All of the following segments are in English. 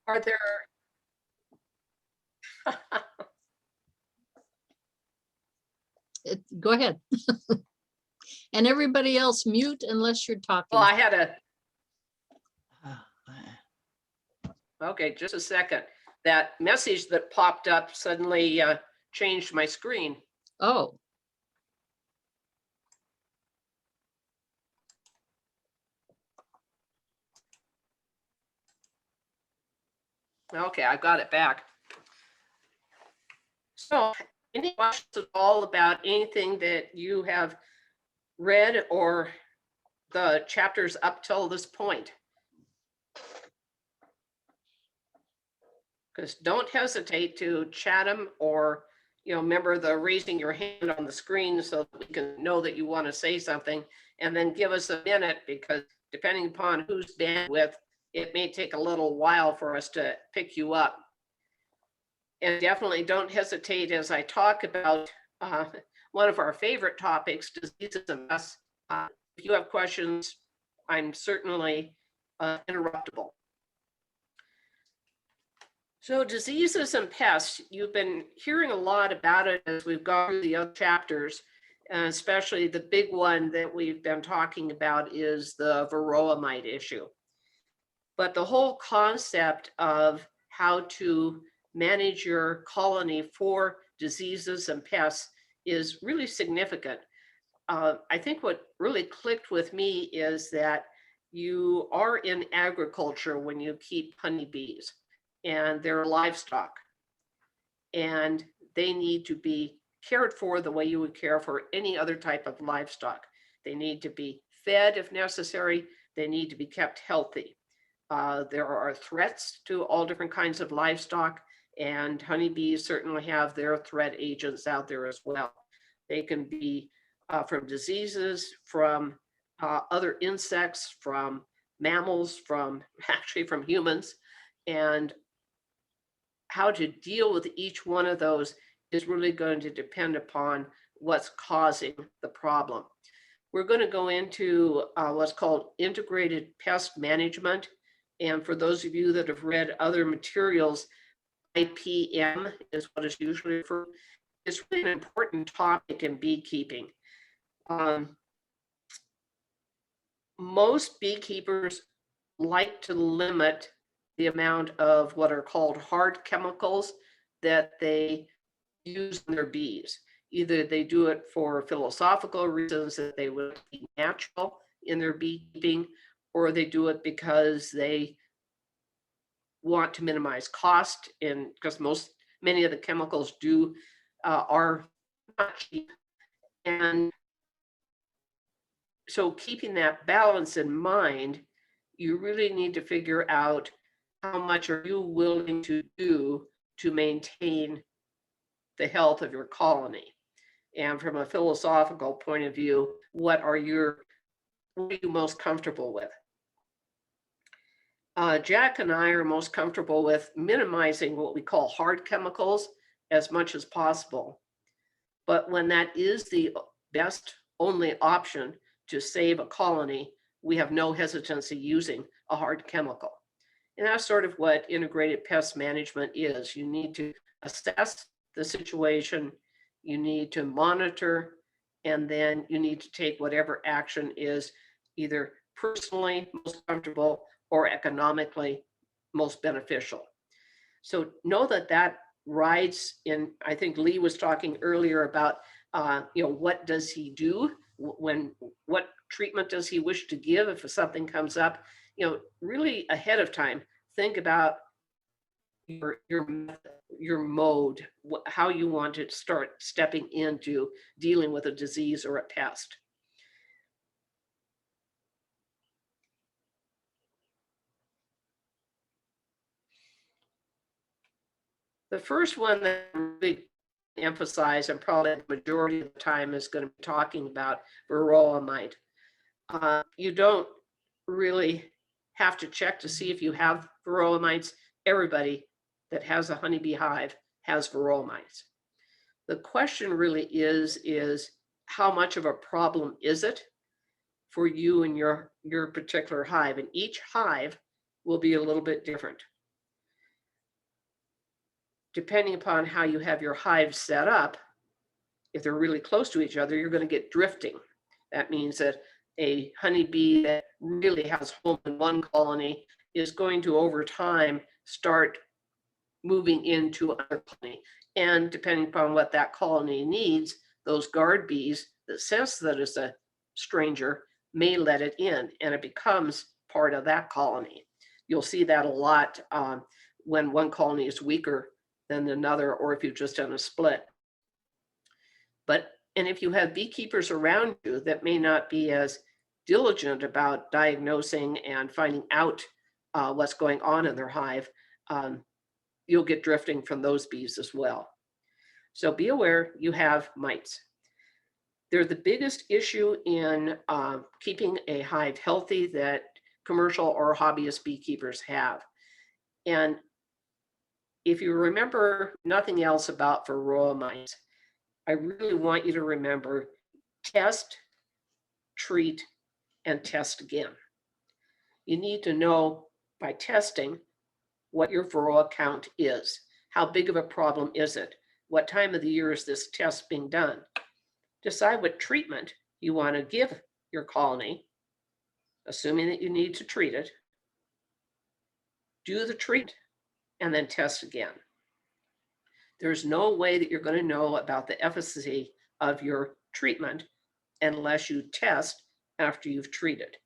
Are there? Go ahead. And everybody else mute unless you're talking. Well, I had a. Okay, just a second. That message that popped up suddenly changed my screen. Oh. Okay, I got it back. So, any questions at all about anything that you have read or the chapters up till this point? Because don't hesitate to chat them or, remember the raising your hand on the screen so that we can know that you want to say something, and then give us a minute, because depending upon whose bandwidth, it may take a little while for us to pick you up. And definitely don't hesitate as I talk about one of our favorite topics, diseases and pests. If you have questions, I'm certainly interruptible. So diseases and pests, you've been hearing a lot about it as we've gone through the other chapters, and especially the big one that we've been talking about is the varroa mite issue. But the whole concept of how to manage your colony for diseases and pests is really significant. I think what really clicked with me is that you are in agriculture when you keep honeybees, and they're livestock, and they need to be cared for the way you would care for any other type of livestock. They need to be fed if necessary. They need to be kept healthy. There are threats to all different kinds of livestock, and honeybees certainly have their threat agents out there as well. They can be from diseases, from other insects, from mammals, from humans, and how to deal with each one of those is really going to depend upon what's causing the problem. We're going to go into what's called integrated pest management. And for those of you that have read other materials, IPM is what is usually referred to. It's really an important topic in beekeeping. Most beekeepers like to limit the amount of what are called hard chemicals that they use in their bees. Either they do it for philosophical reasons that they would be natural in their beekeeping, or they do it because they want to minimize cost, and because many of the chemicals are not cheap. And so keeping that balance in mind, you really need to figure out how much are you willing to do to maintain the health of your colony. And from a philosophical point of view, what are you most comfortable with? Jack and I are most comfortable with minimizing what we call hard chemicals as much as possible. But when that is the best only option to save a colony, we have no hesitancy using a hard chemical. And that's sort of what integrated pest management is. You need to assess the situation, you need to monitor, and then you need to take whatever action is either personally most comfortable or economically most beneficial. So know that rides in, I think Lee was talking earlier about, what does he do what treatment does he wish to give if something comes up? Really ahead of time, think about your mode, how you want to start stepping into dealing with a disease or a pest. The first one that I really emphasize, and probably the majority of the time, is going to be talking about varroa mite. You don't really have to check to see if you have varroa mites. Everybody that has a honeybee hive has varroa mites. The question really is how much of a problem is it for you and your particular hive? And each hive will be a little bit different. depending upon how you have your hives set up, if they're really close to each other, you're going to get drifting. That means that a honeybee that really has home in one colony is going to, over time, start moving into another colony. And depending upon what that colony needs, those guard bees that sense that it's a stranger may let it in, and it becomes part of that colony. You'll see that a lot when one colony is weaker than another, or if you've just done a split. And if you have beekeepers around you that may not be as diligent about diagnosing and finding out what's going on in their hive, you'll get drifting from those bees as well. So be aware you have mites. They're the biggest issue in keeping a hive healthy that commercial or hobbyist beekeepers have. And if you remember nothing else about varroa mites, I really want you to remember: test, treat, and test again. You need to know by testing what your varroa count is. How big of a problem is it? What time of the year is this test being done? Decide what treatment you want to give your colony, assuming that you need to treat it. Do the treat and then test again. There's no way that you're going to know about the efficacy of your treatment unless you test after you've treated.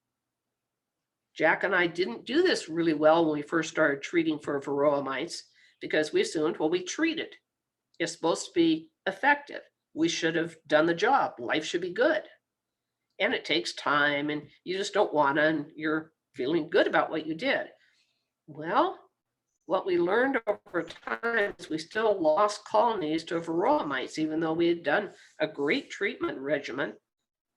Jack and I didn't do this really well when we first started treating for varroa mites, because we assumed, well, we treated. It's supposed to be effective. We should have done the job. Life should be good. And it takes time, and you just don't want to, and you're feeling good about what you did. Well, what we learned over time is we still lost colonies to varroa mites, even though we had done a great treatment regimen,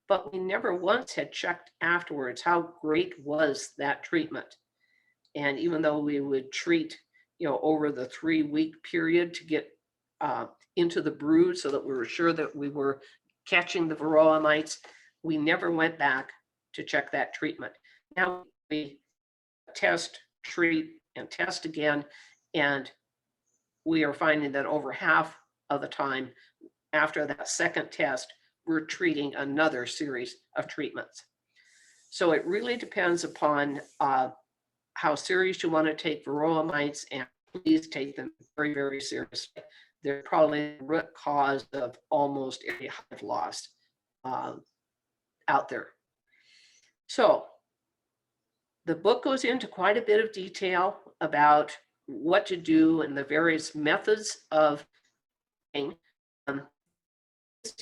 but we never once had checked afterwards how great was that treatment. And even though we would treat, over the 3-week period to get into the brood so that we were sure that we were catching the varroa mites, we never went back to check that treatment. Now we test, treat, and test again, and we are finding that over half of the time after that second test, we're treating another series of treatments. So it really depends upon how serious you want to take varroa mites, and please take them very, very seriously. They're probably the root cause of almost every hive loss out there. So the book goes into quite a bit of detail about what to do and the various methods of the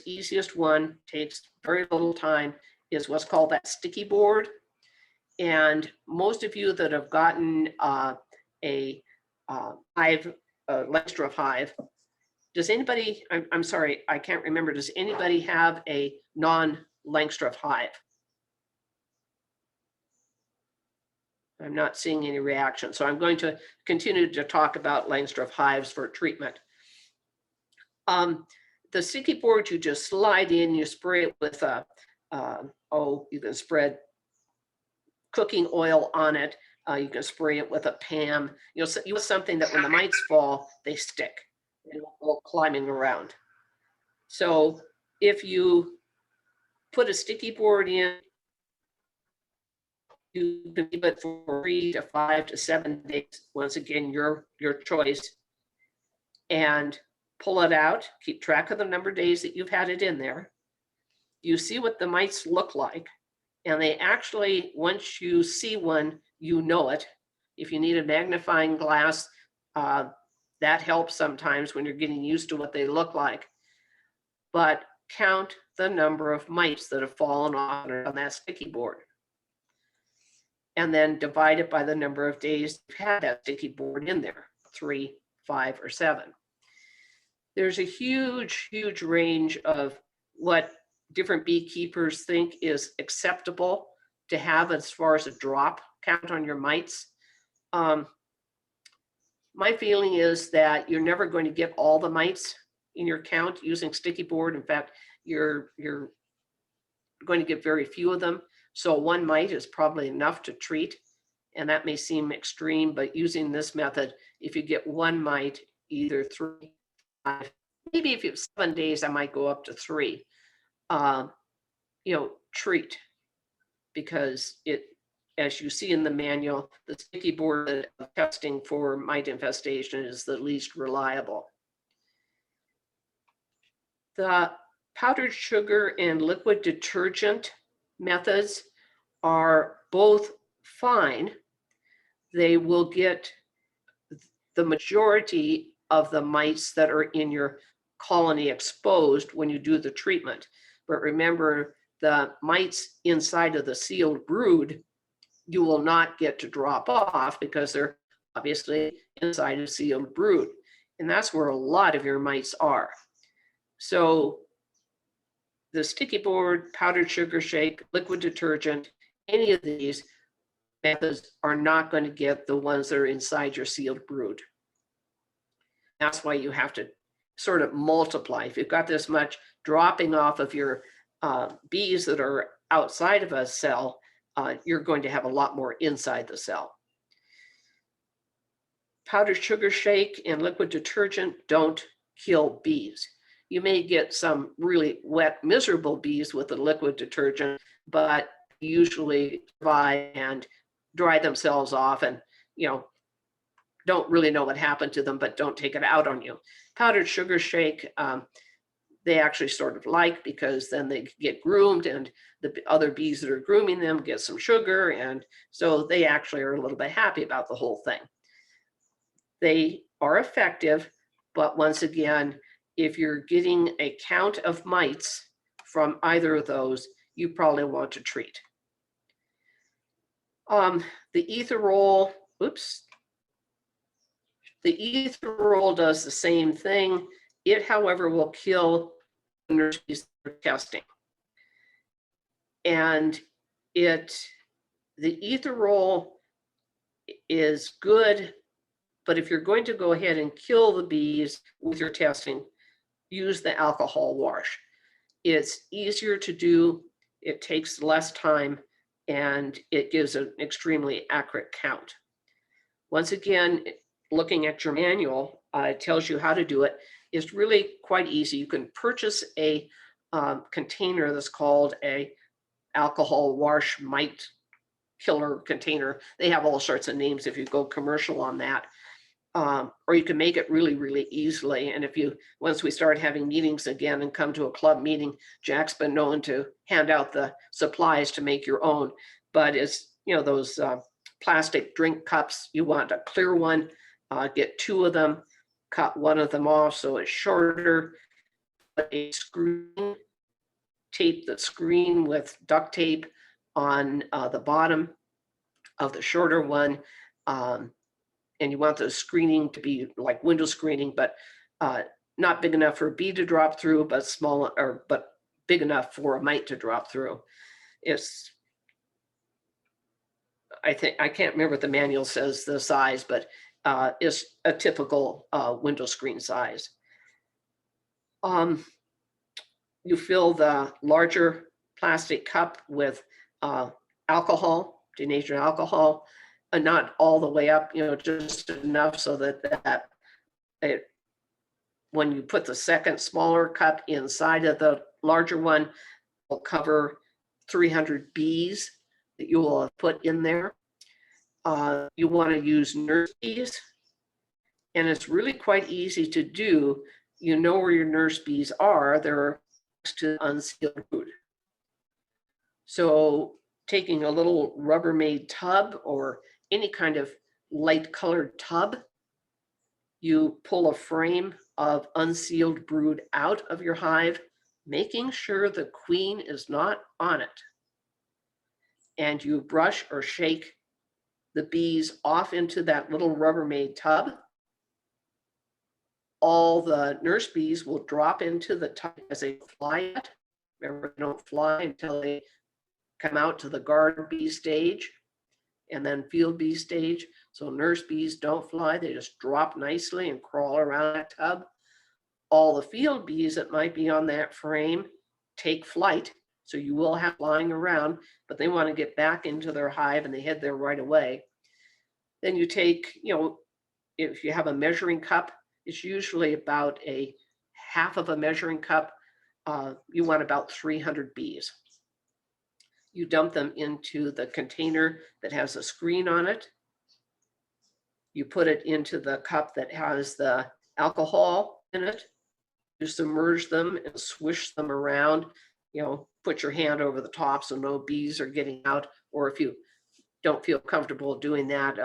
easiest one, takes very little time, is what's called that sticky board. And most of you that have gotten a hive, Langstroth hive, does anybody, I'm sorry, I can't remember, does anybody have a non-Langstroth hive? I'm not seeing any reaction, so I'm going to continue to talk about Langstroth hives for treatment. The sticky board, you just slide in, you spray it with you can spread cooking oil on it. You can spray it with a PAM. You want something that when the mites fall, they stick and go climbing around. So if you put a sticky board in, you can leave it for 3 to 5 to 7 days. Once again, your choice. And pull it out. Keep track of the number of days that you've had it in there. You see what the mites look like. And they actually, once you see one, you know it. If you need a magnifying glass, that helps sometimes when you're getting used to what they look like. But count the number of mites that have fallen on that sticky board. And then divide it by the number of days you've had that sticky board in there, 3, 5, or 7. There's a huge, huge range of what different beekeepers think is acceptable to have as far as a drop count on your mites. My feeling is that you're never going to get all the mites in your count using sticky board. In fact, you're going to get very few of them. So 1 mite is probably enough to treat. And that may seem extreme, but using this method, if you get 1 mite, either 3, 5, maybe if it's 7 days, I might go up to 3, treat, because it, as you see in the manual, the sticky board of testing for mite infestation is the least reliable. The powdered sugar and liquid detergent methods are both fine. They will get the majority of the mites that are in your colony exposed when you do the treatment. But remember, the mites inside of the sealed brood, you will not get to drop off because they're obviously inside a sealed brood. And that's where a lot of your mites are. So the sticky board, powdered sugar shake, liquid detergent, any of these methods are not going to get the ones that are inside your sealed brood. That's why you have to sort of multiply. If you've got this much dropping off of your bees that are outside of a cell, you're going to have a lot more inside the cell. Powdered sugar shake and liquid detergent don't kill bees. You may get some really wet, miserable bees with the liquid detergent, but usually survive and dry themselves off and, don't really know what happened to them, but don't take it out on you. Powdered sugar shake, they actually sort of like, because then they get groomed and the other bees that are grooming them get some sugar. And so they actually are a little bit happy about the whole thing. They are effective, but once again, if you're getting a count of mites from either of those, you probably want to treat. The etherol, the etherol does the same thing. It, however, will kill the nurse bees that are testing. And the etherol is good, but if you're going to go ahead and kill the bees with your testing, use the alcohol wash. It's easier to do, it takes less time, and it gives an extremely accurate count. Once again, looking at your manual, it tells you how to do it. It's really quite easy. You can purchase a container that's called a alcohol wash mite killer container. They have all sorts of names if you go commercial on that. Or you can make it really, really easily. And once we start having meetings again and come to a club meeting, Jack's been known to hand out the supplies to make your own. But it's, those plastic drink cups, you want a clear one, get 2 of them, cut one of them off so it's shorter, put a screen, tape the screen with duct tape on the bottom of the shorter one. And you want the screening to be like window screening, but not big enough for a bee to drop through, but big enough for a mite to drop through. I can't remember what the manual says the size, but is a typical window screen size. You fill the larger plastic cup with alcohol, denatured alcohol, and not all the way up, just enough so that when you put the second smaller cup inside of the larger one, will cover 300 bees that you will have put in there. You want to use nurse bees, and it's really quite easy to do. You know where your nurse bees are. They're next to the unsealed brood. So taking a little Rubbermaid tub or any kind of light colored tub, you pull a frame of unsealed brood out of your hive, making sure the queen is not on it. And you brush or shake the bees off into that little Rubbermaid tub. All the nurse bees will drop into the tub as they fly it. Remember, they don't fly until they come out to the guard bee stage and then field bee stage. So nurse bees don't fly, they just drop nicely and crawl around that tub. All the field bees that might be on that frame take flight. So you will have flying around, but they want to get back into their hive and they head there right away. Then you take, if you have a measuring cup, It's usually about a half of a measuring cup. You want about 300 bees. You dump them into the container that has a screen on it. You put it into the cup that has the alcohol in it. You submerge them and swish them around. Put your hand over the top so no bees are getting out. Or if you don't feel comfortable doing that,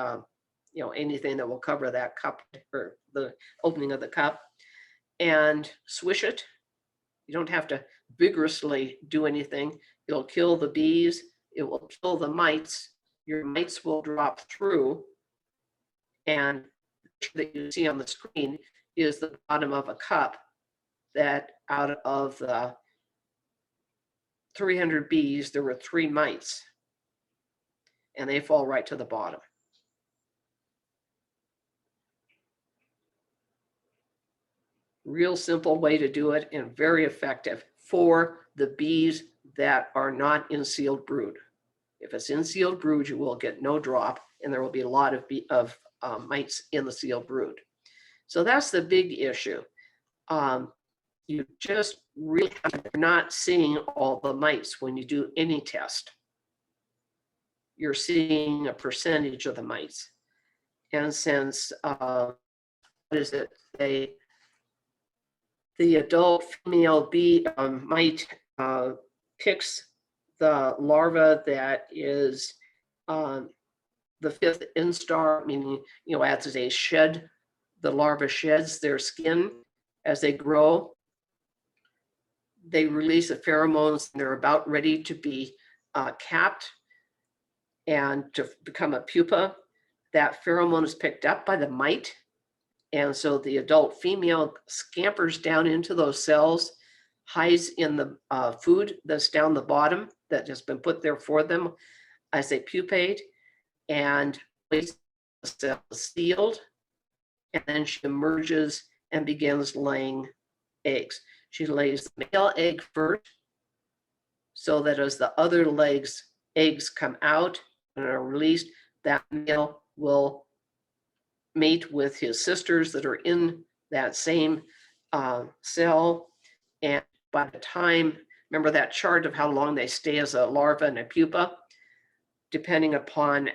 anything that will cover that cup or the opening of the cup, and swish it. You don't have to vigorously do anything. It'll kill the bees. It will kill the mites. Your mites will drop through. And the picture that you see on the screen is the bottom of a cup that out of the 300 bees, there were 3 mites. And they fall right to the bottom. Real simple way to do it and very effective for the bees that are not in sealed brood. If it's in sealed brood, you will get no drop, and there will be a lot of mites in the sealed brood. So that's the big issue. You just really are not seeing all the mites when you do any test. You're seeing a percentage of the mites. And since, the adult female bee mite picks the larva that is the 5th instar, meaning, as they shed, the larva sheds their skin as they grow. They release the pheromones and they're about ready to be capped and to become a pupa. That pheromone is picked up by the mite. And so the adult female scampers down into those cells, hides in the food that's down the bottom that has been put there for them as they pupate, and waits the cell sealed. And then she emerges and begins laying eggs. She lays the male egg first, so that as the other eggs come out and are released, that male will mate with his sisters that are in that same cell. And by the time, remember that chart of how long they stay as a larva and a pupa, depending upon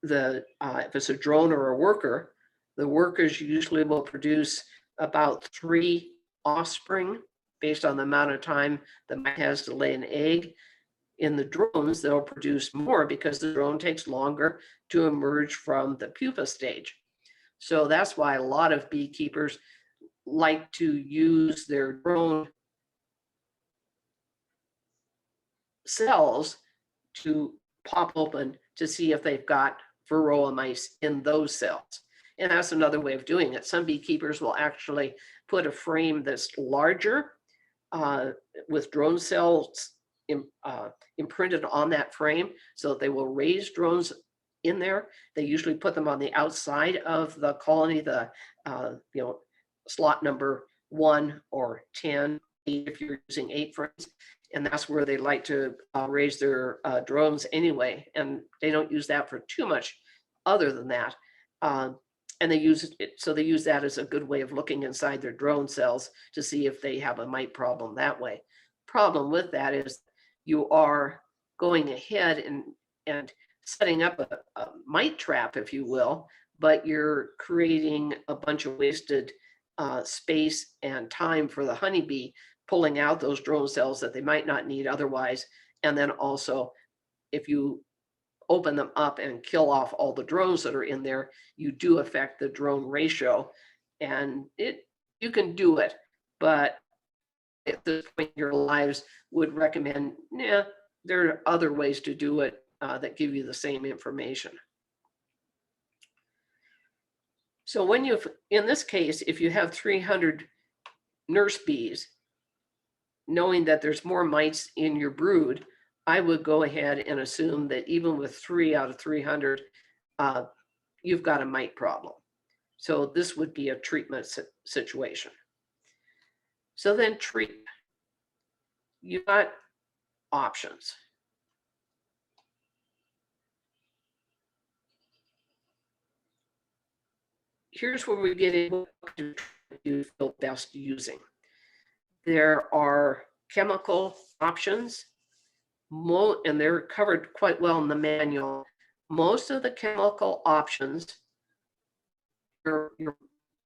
if it's a drone or a worker, the workers usually will produce about 3 offspring based on the amount of time the mite has to lay an egg. In the drones, they'll produce more because the drone takes longer to emerge from the pupa stage. So that's why a lot of beekeepers like to use their drone cells to pop open to see if they've got varroa mice in those cells. And that's another way of doing it. Some beekeepers will actually put a frame that's larger with drone cells imprinted on that frame, so that they will raise drones in there. They usually put them on the outside of the colony, the slot number 1 or 10, if you're using 8 frames. And that's where they like to raise their drones anyway. And they don't use that for too much other than that. And they use it, so they use that as a good way of looking inside their drone cells to see if they have a mite problem that way. Problem with that is you are going ahead and setting up a mite trap, if you will, but you're creating a bunch of wasted space and time for the honeybee pulling out those drone cells that they might not need otherwise. And then also, if you open them up and kill off all the drones that are in there, you do affect the drone ratio. And you can do it, but at this point in your lives would recommend, there are other ways to do it that give you the same information. So in this case, if you have 300 nurse bees, knowing that there's more mites in your brood, I would go ahead and assume that even with 3 out of 300, you've got a mite problem. So this would be a treatment situation. So then treat. You've got options. here's where we get into what you feel best using. There are chemical options, and they're covered quite well in the manual. Most of the chemical options, your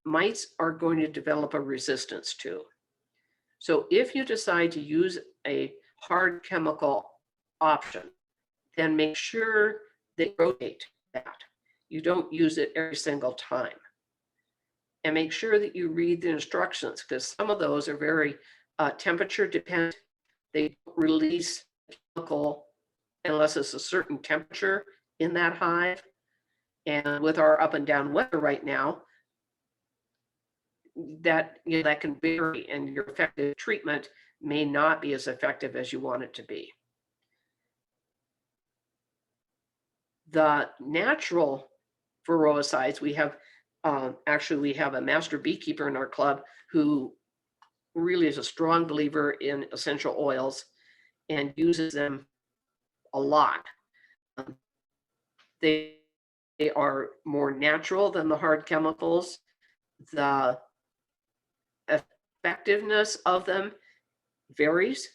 mites are going to develop a resistance to. So if you decide to use a hard chemical option, then make sure they rotate that. You don't use it every single time. And make sure that you read the instructions, because some of those are very temperature dependent. They don't release chemical unless it's a certain temperature in that hive. And with our up and down weather right now, that can vary, and your effective treatment may not be as effective as you want it to be. The natural varroicides, we have actually we have a master beekeeper in our club who really is a strong believer in essential oils and uses them a lot. They are more natural than the hard chemicals. The effectiveness of them varies,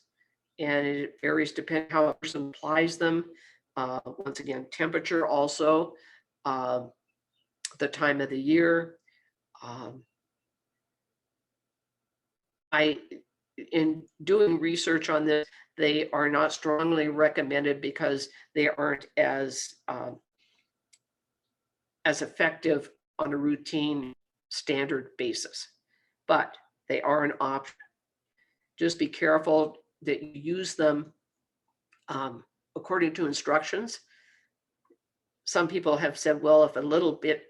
and it varies depending how a person applies them. Once again, temperature also, the time of the year. In doing research on this, they are not strongly recommended because they aren't as effective on a routine standard basis, but they are an option. Just be careful that you use them according to instructions. Some people have said, well, if a little bit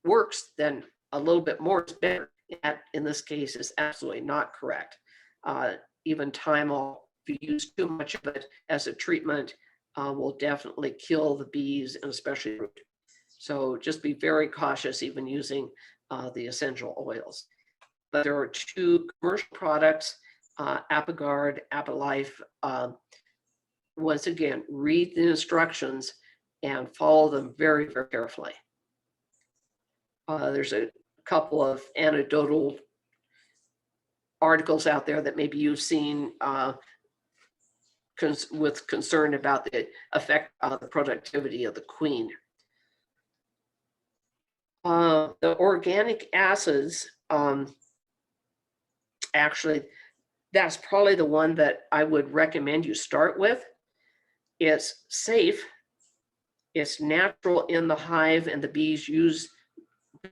works, then a little bit more is better. That, in this case, is absolutely not correct. Even Thymol, if you use too much of it as a treatment, will definitely kill the bees and especially fruit. So just be very cautious even using the essential oils. But there are two commercial products, Apigard, Apilife. Once again, read the instructions and follow them very, very carefully. There's a couple of anecdotal articles out there that maybe you've seen with concern about the effect on the productivity of the queen. The organic acids, actually, that's probably the one that I would recommend you start with. It's safe, it's natural in the hive, and the bees use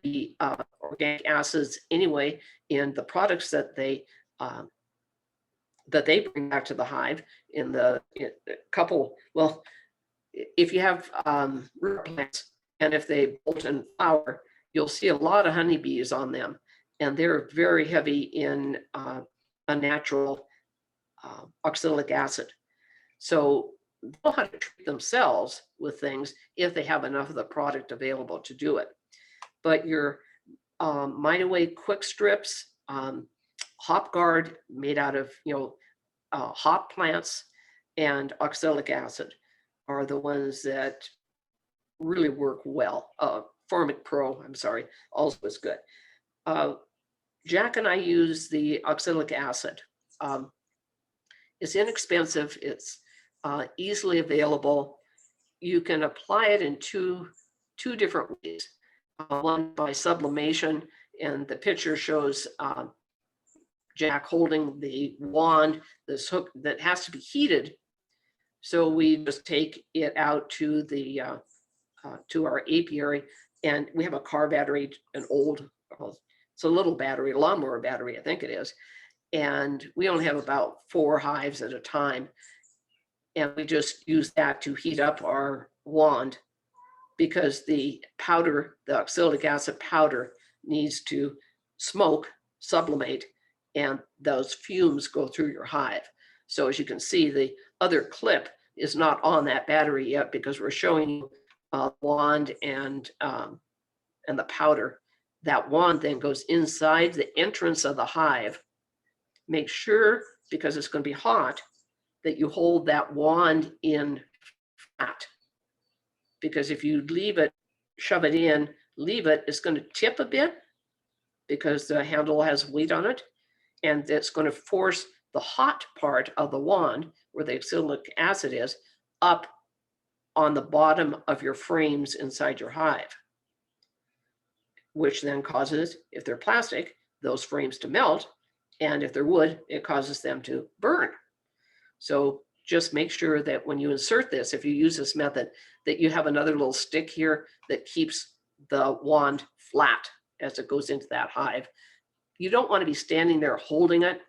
the organic acids anyway in the products that they bring back to the hive. In a couple, well, if you have root plants and if they bolt and flower, you'll see a lot of honeybees on them, and they're very heavy in a natural oxalic acid. So they'll know how to treat themselves with things if they have enough of the product available to do it. But your Mite Away quick strips, Hop Guard made out of hop plants, and oxalic acid are the ones that really work well. Formic Pro, I'm sorry, also is good. Jack and I use the oxalic acid. It's inexpensive, it's easily available. You can apply it in two different ways. One by sublimation, and the picture shows Jack holding the wand, this hook that has to be heated. So we just take it out to the to our apiary, and we have a car battery, an old, it's a little battery, a lawnmower battery, I think it is. And we only have about 4 hives at a time. And we just use that to heat up our wand, because the powder, the oxalic acid powder, needs to smoke, sublimate, and those fumes go through your hive. So as you can see, the other clip is not on that battery yet because we're showing you wand and the powder. That wand then goes inside the entrance of the hive. Make sure, because it's going to be hot, that you hold that wand in flat. Because if you leave it, shove it in, leave it, it's going to tip a bit because the handle has weight on it. And it's going to force the hot part of the wand, where the oxalic acid is, up on the bottom of your frames inside your hive, which then causes, if they're plastic, those frames to melt. And if they're wood, it causes them to burn. So just make sure that when you insert this, if you use this method, that you have another little stick here that keeps the wand flat as it goes into that hive. You don't want to be standing there holding it.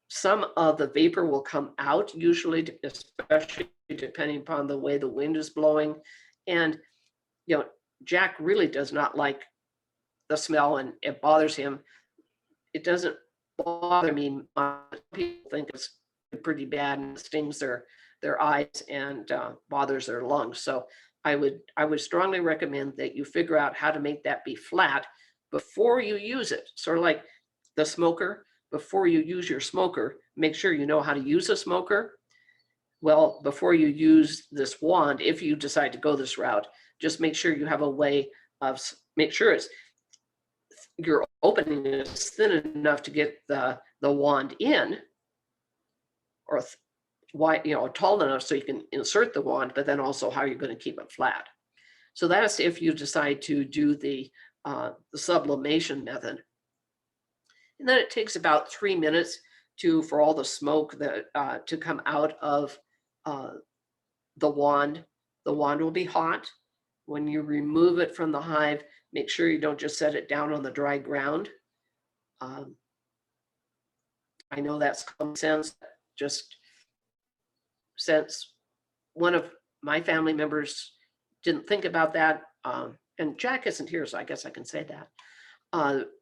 Some of the vapor will come out, usually, especially depending upon the way the wind is blowing. And, you know, Jack really does not like the smell, and it bothers him. It doesn't bother me. People think it's pretty bad and stings their eyes and bothers their lungs. So I would strongly recommend that you figure out how to make that be flat before you use it. Sort of like the smoker. Before you use your smoker, make sure you know how to use a smoker. Well, before you use this wand, if you decide to go this route, just make sure you have a way of, make sure your opening is thin enough to get the wand in, or wide, tall enough so you can insert the wand, but then also how you're going to keep it flat. So that's if you decide to do the sublimation method. And then it takes about 3 minutes for all the smoke that to come out of the wand. The wand will be hot. When you remove it from the hive, make sure you don't just set it down on the dry ground. I know that's common sense, just since one of my family members didn't think about that, and Jack isn't here, so I guess I can say that.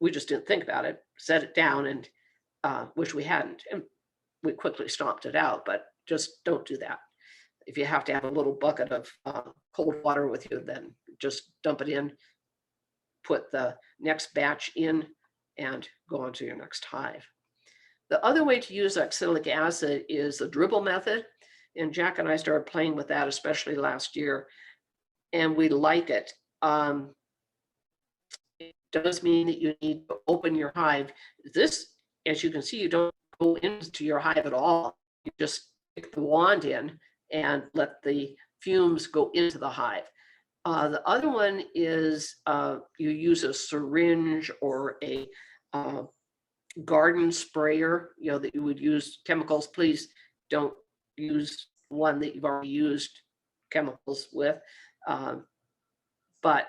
We just didn't think about it, set it down, and wish we hadn't. And we quickly stomped it out, but just don't do that. If you have to have a little bucket of cold water with you, then just dump it in, put the next batch in, and go on to your next hive. The other way to use oxalic acid is the dribble method. And Jack and I started playing with that, especially last year, and we like it. It does mean that you need to open your hive. This, as you can see, you don't go into your hive at all. You just stick the wand in and let the fumes go into the hive. The other one is you use a syringe or a garden sprayer, that you would use chemicals. Please don't use one that you've already used chemicals with, but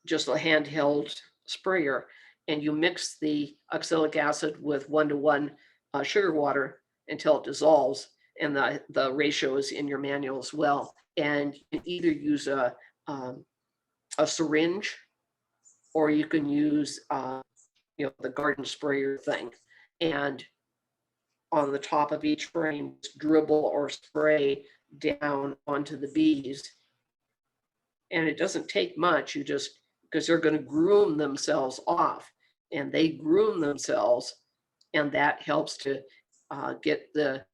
just a handheld sprayer, and you mix the oxalic acid with 1:1 sugar water until it dissolves, and the ratio is in your manual as well. And you can either use a syringe, or you can use the garden sprayer thing, and on the top of each frame, dribble or spray down onto the bees. And it doesn't take much, because they're going to groom themselves off, and they groom themselves, and that helps to get the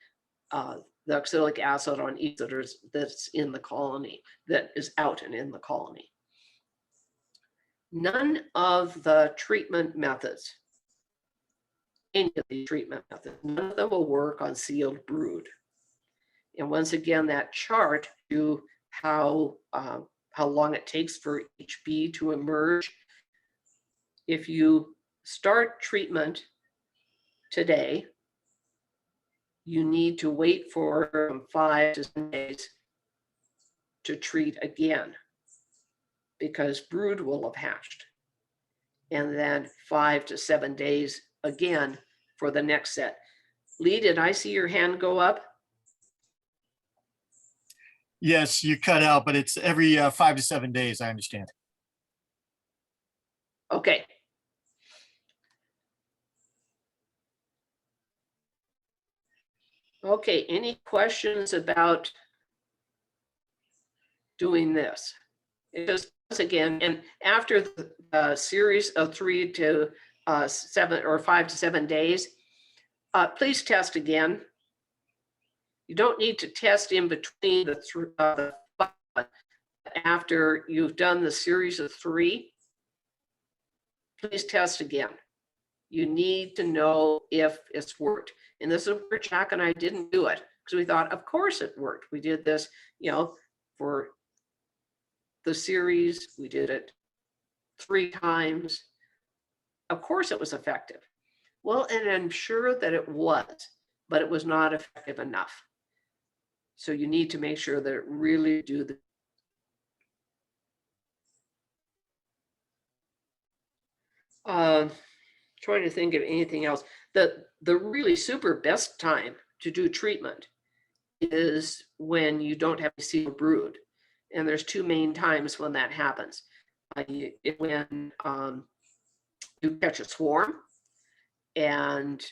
oxalic acid on each that's in the colony, that is out and in the colony. None of the treatment methods, any of the treatment methods, none of them will work on sealed brood. And once again, that chart shows how long it takes for each bee to emerge. If you start treatment today, you need to wait for 5 to 7 days to treat again, because brood will have hatched. And then 5 to 7 days again for the next set. Lee, did I see your hand go up? Yes, you cut out, but it's every 5 to 7 days, I understand. Okay. Okay, any questions about doing this? It just, again, and after the series of 3 to 7 or 5 to 7 days, please test again. You don't need to test in between the after you've done the series of 3, please test again. You need to know if it's worked. And this is where Jack and I didn't do it because we thought, of course it worked. We did this, for the series, we did it 3 times. Of course it was effective. Well, and I'm sure that it was, but it was not effective enough. So you need to make sure that it really do the trying to think of anything else. The really super best time to do treatment is when you don't have a sealed brood. And there's 2 main times when that happens. When you catch a swarm and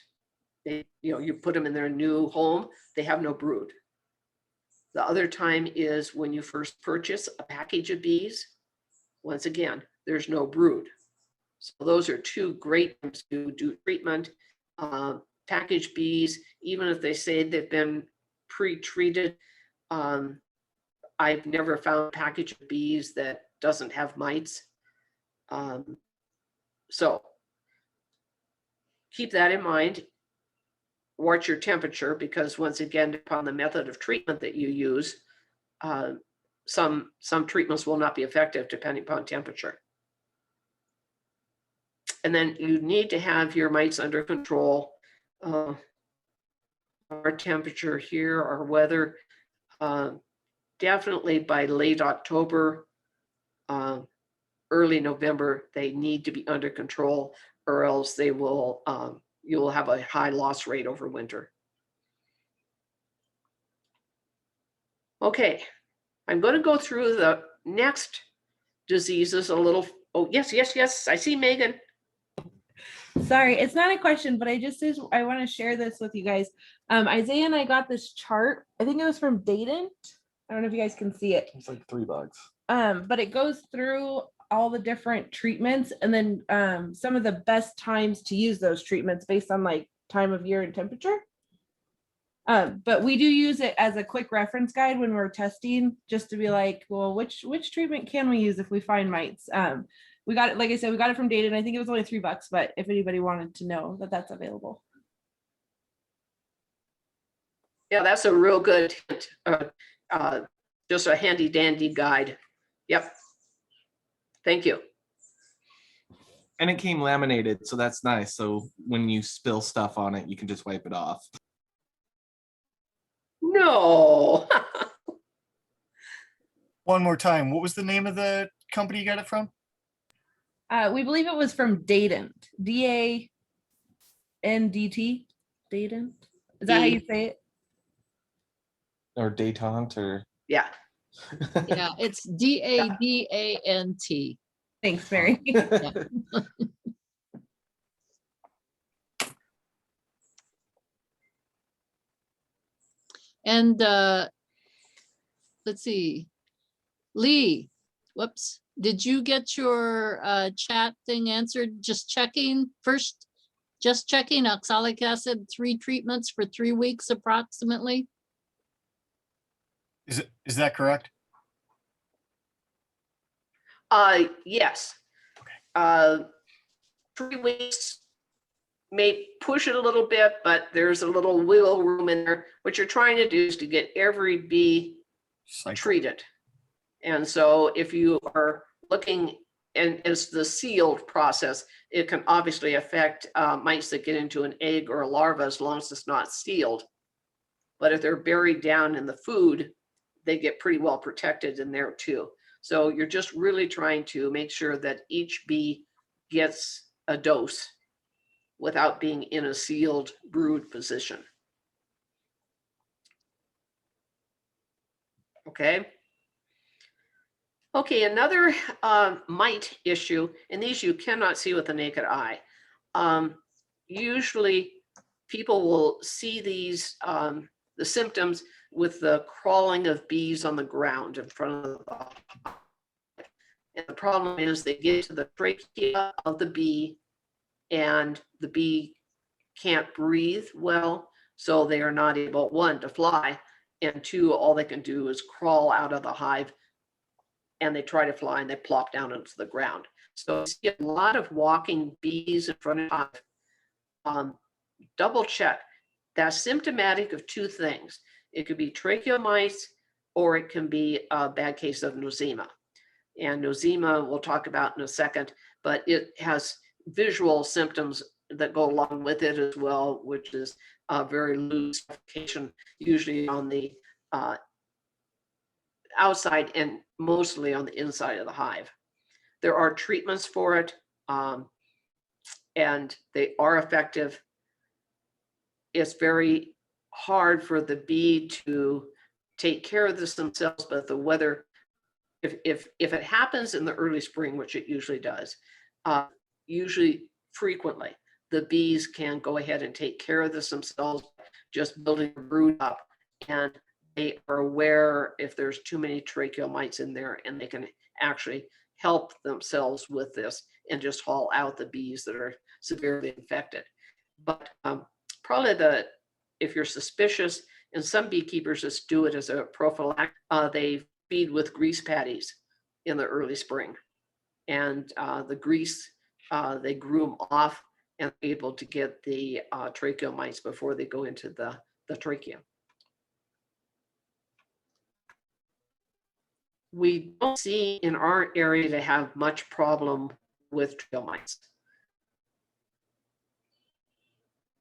you put them in their new home, they have no brood. The other time is when you first purchase a package of bees. Once again, there's no brood. So those are 2 great times to do treatment. Packaged bees, even if they say they've been pre-treated, I've never found a package of bees that doesn't have mites. So keep that in mind. Watch your temperature, because once again, upon the method of treatment that you use, some treatments will not be effective depending upon temperature. And then you need to have your mites under control. Our temperature here, our weather, definitely by late October, early November, they need to be under control, or else they will, you will have a high loss rate over winter. Okay, I'm going to go through the next diseases a little. Oh, yes, I see Megan. Sorry, it's not a question, but I want to share this with you guys. Isaiah and I got this chart. I think it was from Dayton. I don't know if you guys can see it. It's like $3. But it goes through all the different treatments and then some of the best times to use those treatments based on like time of year and temperature. But we do use it as a quick reference guide when we're testing, just to be like, well, which treatment can we use if we find mites? We got it, like I said, we got it from Dayton. I think it was only $3, but if anybody wanted to know that that's available. Yeah, that's a real good hint. Just a handy dandy guide. Yep. Thank you. And it came laminated, so that's nice. So when you spill stuff on it, you can just wipe it off. No. One more time. What was the name of the company you got it from? We believe it was from Dayton, DANDT. Dayton. Is that how you say it? Or detente, or Yeah. Yeah, it's DADANT. Thanks, Mary. And let's see, Lee, whoops, did you get your chat thing answered? Just checking first, just checking oxalic acid, 3 treatments for 3 weeks approximately. Is that correct? Yes. Okay. 3 weeks may push it a little bit, but there's a little wiggle room in there. What you're trying to do is to get every bee Cycle. treated. And so if you are looking, and it's the sealed process, it can obviously affect mites that get into an egg or a larva as long as it's not sealed. But if they're buried down in the food, they get pretty well protected in there too. So you're just really trying to make sure that each bee gets a dose without being in a sealed brood position. Okay. Okay, another mite issue, and these you cannot see with the naked eye. Usually people will see these, the symptoms with the crawling of bees on the ground in front of the hive. And the problem is they get to the trachea of the bee and the bee can't breathe well, so they are not able, 1, to fly, and 2, all they can do is crawl out of the hive and they try to fly and they plop down into the ground. So you see a lot of walking bees in front of the hive. Double check. That's symptomatic of two things. It could be tracheal mites, or it can be a bad case of nosema. And nosema we'll talk about in a second, but it has visual symptoms that go along with it as well, which is very loose suffocation, usually on the outside and mostly on the inside of the hive. There are treatments for it, and they are effective. It's very hard for the bee to take care of this themselves, but the weather, if it happens in the early spring, which it usually does, usually frequently, the bees can go ahead and take care of this themselves, just building a brood up, and they are aware if there's too many tracheal mites in there, and they can actually help themselves with this and just haul out the bees that are severely infected. But probably if you're suspicious, and some beekeepers just do it as a prophylactic, they feed with grease patties in the early spring. And the grease, they groom off and are able to get the tracheal mites before they go into the trachea. We don't see in our area to have much problem with tracheal mites.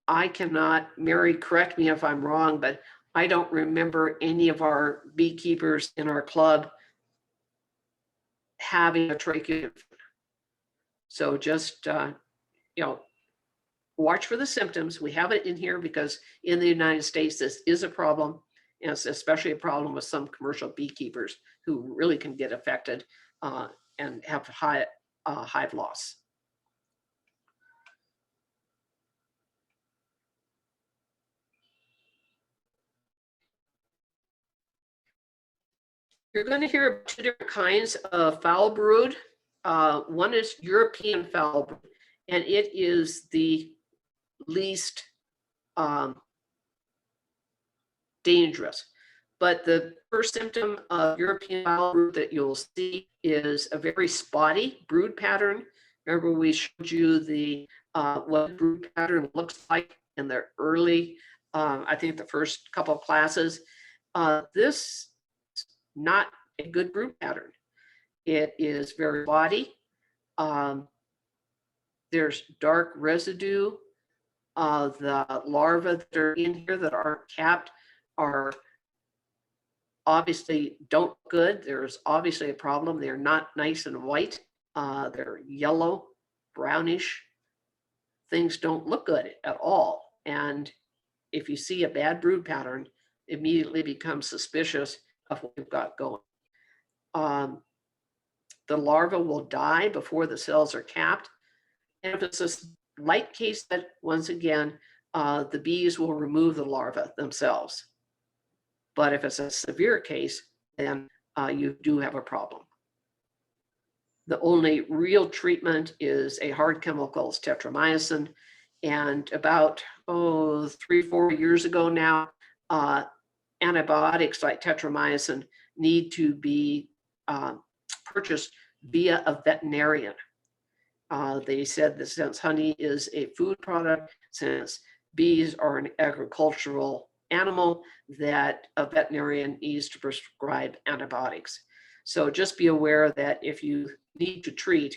I cannot, Mary, correct me if I'm wrong, but I don't remember any of our beekeepers in our club having a trachea. So just, watch for the symptoms. We have it in here because in the United States, this is a problem. And it's especially a problem with some commercial beekeepers who really can get affected and have high hive loss. You're going to hear two different kinds of foul brood. One is European foul brood, and it is the least dangerous. But the first symptom of European foul brood that you'll see is a very spotty brood pattern. Remember, we showed you the what brood pattern looks like in the early, I think the first couple of classes. This is not a good brood pattern. It is very spotty. There's dark residue. The larvae that are in here that aren't capped are obviously don't look good. There's obviously a problem. They're not nice and white. They're yellow, brownish. Things don't look good at all. And if you see a bad brood pattern, immediately become suspicious of what you've got going. The larva will die before the cells are capped. And if it's a light case, that once again, the bees will remove the larva themselves. But if it's a severe case, then you do have a problem. The only real treatment is a hard chemical, it's tetramycin. And about 3-4 years ago now, antibiotics like tetramycin need to be purchased via a veterinarian. They said that since honey is a food product, since bees are an agricultural animal, that a veterinarian needs to prescribe antibiotics. So just be aware that if you need to treat,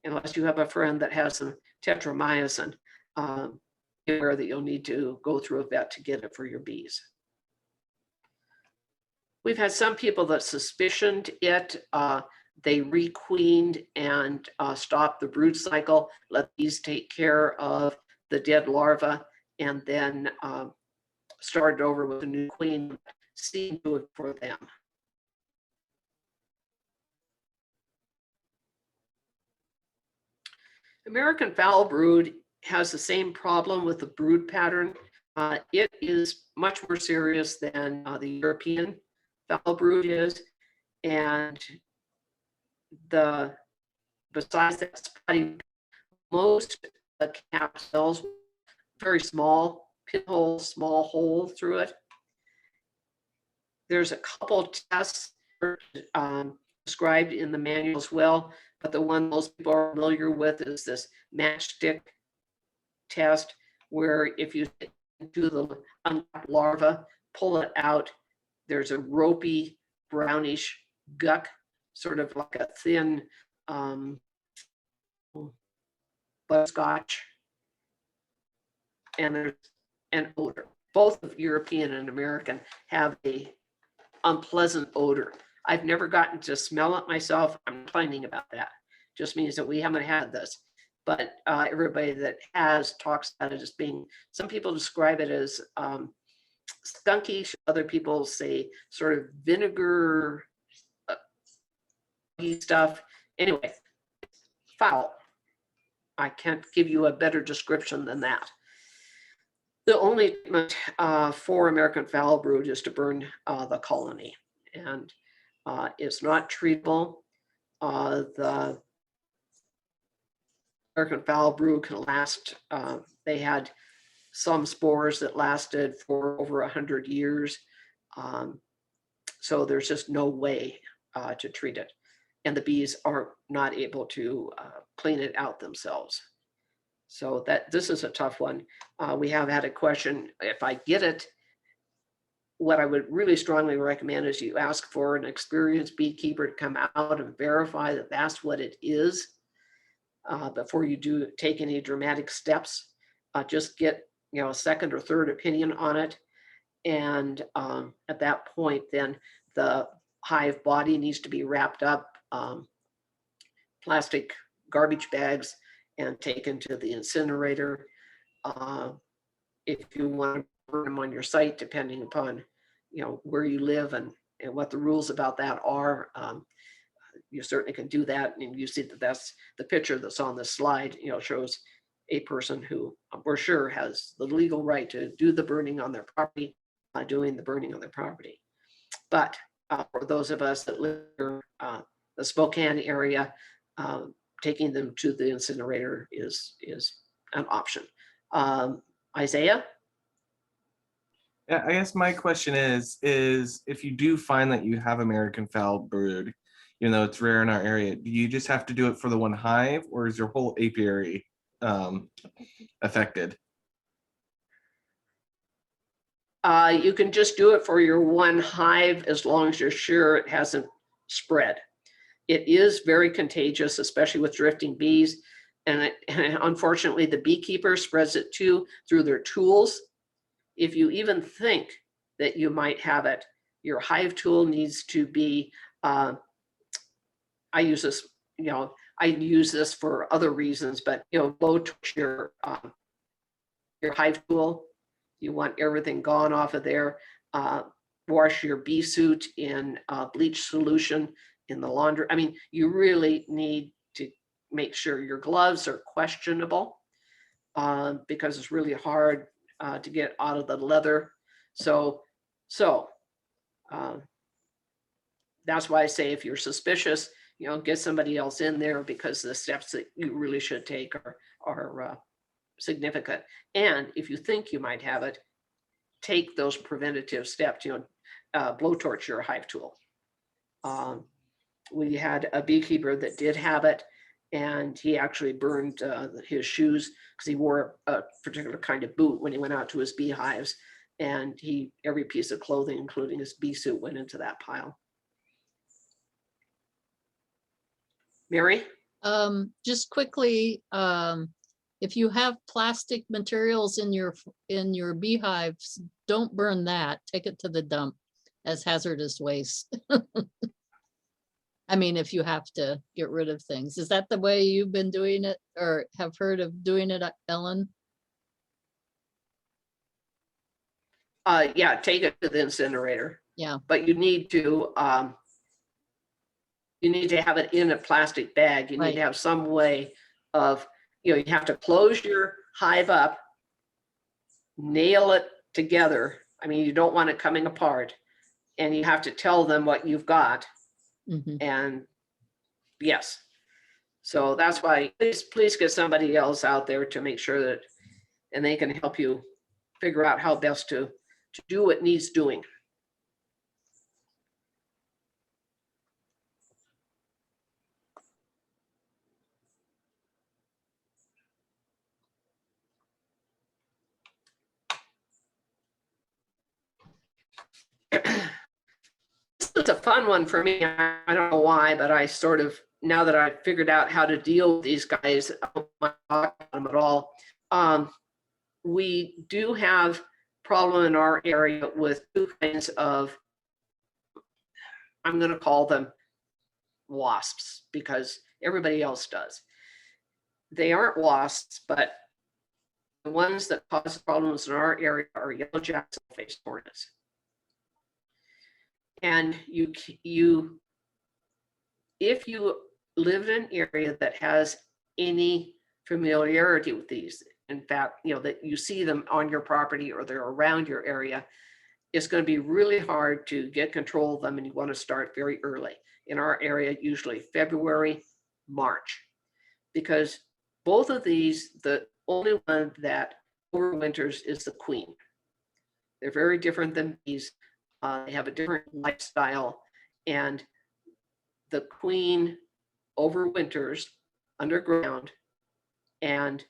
unless you have a friend that has some tetramycin, be aware that you'll need to go through a vet to get it for your bees. We've had some people that suspicioned it. They requeened and stopped the brood cycle, let bees take care of the dead larva, and then started over with a new queen. Seemed to it for them. American foul brood has the same problem with the brood pattern. It is much more serious than the European foul brood is, and besides that spotty, most of the cap cells very small pinhole, small hole through it. There's a couple tests described in the manual as well, but the one most people are familiar with is this matchstick test, where if you do the uncapped larva, pull it out, there's a ropey brownish guck, sort of like a thin butterscotch, and there's an odor. Both of European and American have a unpleasant odor. I've never gotten to smell it myself. I'm complaining about that. Just means that we haven't had this. But everybody that has talks about it as being, some people describe it as skunky. Other people say sort of vinegar stuff. Anyway, foul. I can't give you a better description than that. The only treatment for American foul brood is to burn the colony, and it's not treatable. The American foul brood can last, they had some spores that lasted for over 100 years. So there's just no way to treat it. And the bees are not able to clean it out themselves. So this is a tough one. We have had a question, if I get it, what I would really strongly recommend is you ask for an experienced beekeeper to come out and verify that that's what it is before you do take any dramatic steps. Just get a second or third opinion on it. And at that point, then the hive body needs to be wrapped up, plastic garbage bags, and taken to the incinerator. If you want to burn them on your site, depending upon where you live and what the rules about that are, you certainly can do that. And you see that that's the picture that's on the slide, shows a person who we're sure has the legal right to do the burning on their property, doing the burning on their property. But for those of us that live in the Spokane area, taking them to the incinerator is an option. Isaiah? Yeah, I guess my question is if you do find that you have American foul brood, even though it's rare in our area, do you just have to do it for the one hive, or is your whole apiary affected? You can just do it for your one hive as long as you're sure it hasn't spread. It is very contagious, especially with drifting bees. And unfortunately, the beekeeper spreads it too through their tools. If you even think that you might have it, your hive tool needs to be, I use this for other reasons, but blow torch your hive tool. You want everything gone off of there. Wash your bee suit in bleach solution in the laundry. I mean, you really need to make sure your gloves are questionable because it's really hard to get out of the leather. So that's why I say if you're suspicious, get somebody else in there, because the steps that you really should take are significant. And if you think you might have it, take those preventative steps, blowtorch your hive tool. We had a beekeeper that did have it, and he actually burned his shoes because he wore a particular kind of boot when he went out to his beehives, and every piece of clothing, including his bee suit, went into that pile. Mary? Just quickly, if you have plastic materials in your beehives, don't burn that. Take it to the dump as hazardous waste. I mean, if you have to get rid of things. Is that the way you've been doing it or have heard of doing it, Ellen? Yeah, take it to the incinerator. Yeah. But you need to have it in a plastic bag. You need to have some way of, you have to close your hive up, nail it together. I mean, you don't want it coming apart, and you have to tell them what you've got. Mm-hmm. And yes, so that's why please get somebody else out there to make sure that, and they can help you figure out how best to do what needs doing. fun one for me. I don't know why, but I sort of, now that I've figured out how to deal with these guys, I don't want to talk about them at all. We do have problem in our area with two kinds of, I'm going to call them wasps because everybody else does. They aren't wasps, but the ones that cause problems in our area are yellow jackets and faced hornets. And if you live in an area that has any familiarity with these, in fact, that you see them on your property or they're around your area, it's going to be really hard to get control of them, and you want to start very early. In our area, usually February, March, because both of these, the only one that overwinters is the queen. They're very different than bees. They have a different lifestyle, and the queen overwinters underground and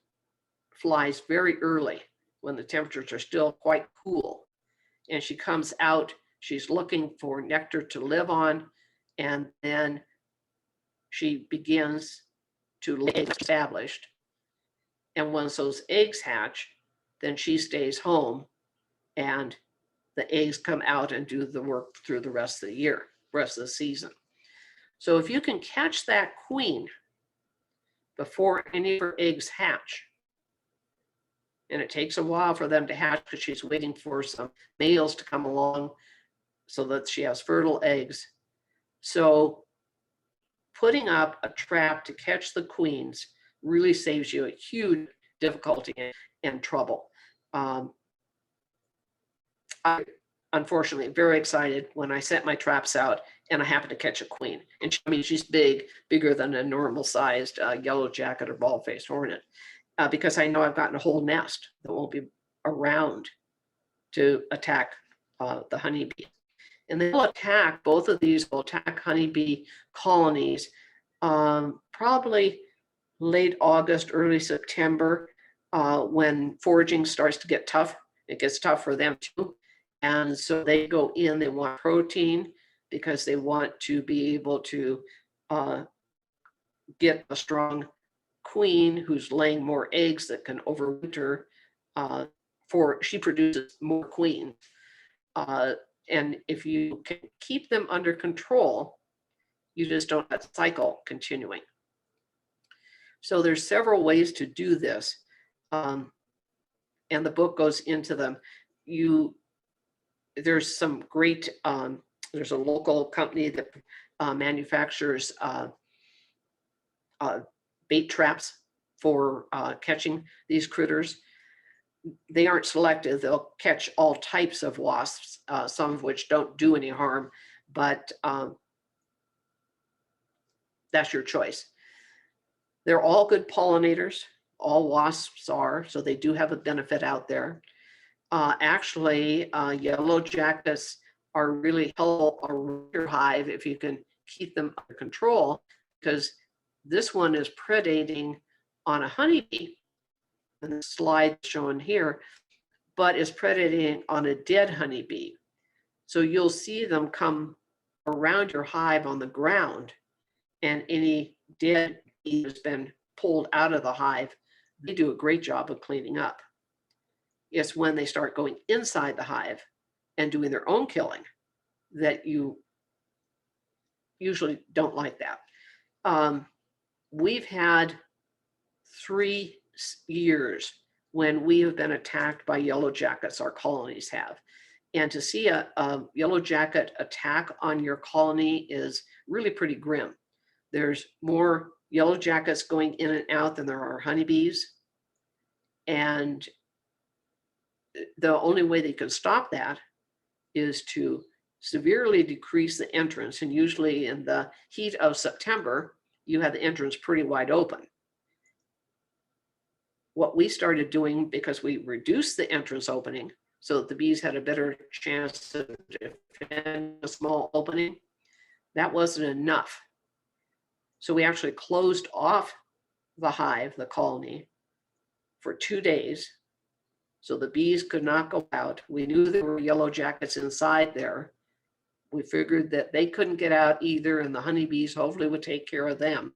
flies very early when the temperatures are still quite cool. And she comes out, she's looking for nectar to live on, and then she begins to lay eggs established. And once those eggs hatch, then she stays home and the eggs come out and do the work through the rest of the year, rest of the season. So if you can catch that queen before any of her eggs hatch, and it takes a while for them to hatch because she's waiting for some males to come along so that she has fertile eggs. So putting up a trap to catch the queens really saves you a huge difficulty and trouble. I unfortunately very excited when I set my traps out and I happen to catch a queen. And she's bigger than a normal sized yellow jacket or bald-faced hornet, because I know I've gotten a whole nest that won't be around to attack the honeybee. And they'll attack, both of these will attack honeybee colonies probably late August, early September, when foraging starts to get tough. It gets tough for them too. And so they go in, they want protein because they want to be able to get a strong queen who's laying more eggs that can overwinter, she produces more queens. And if you can keep them under control, you just don't have that cycle continuing. So there's several ways to do this. And the book goes into them. There's some great, there's a local company that manufactures bait traps for catching these critters. They aren't selective. They'll catch all types of wasps, some of which don't do any harm, but that's your choice. They're all good pollinators. All wasps are, so they do have a benefit out there. Actually, yellow jackets are really helpful around your hive if you can keep them under control, because this one is predating on a honeybee, and the slide shown here, but is predating on a dead honeybee. So you'll see them come around your hive on the ground, and any dead bee has been pulled out of the hive. They do a great job of cleaning up. It's when they start going inside the hive and doing their own killing that you usually don't like that. We've had 3 years when we have been attacked by yellow jackets, our colonies have. And to see a yellow jacket attack on your colony is really pretty grim. There's more yellow jackets going in and out than there are honeybees. And the only way they can stop that is to severely decrease the entrance. And usually in the heat of September, you have the entrance pretty wide open. What we started doing, because we reduced the entrance opening so that the bees had a better chance to defend a small opening, that wasn't enough. So we actually closed off the hive, the colony, for 2 days. So the bees could not go out. We knew there were yellow jackets inside there, We figured that they couldn't get out either, and the honeybees hopefully would take care of them.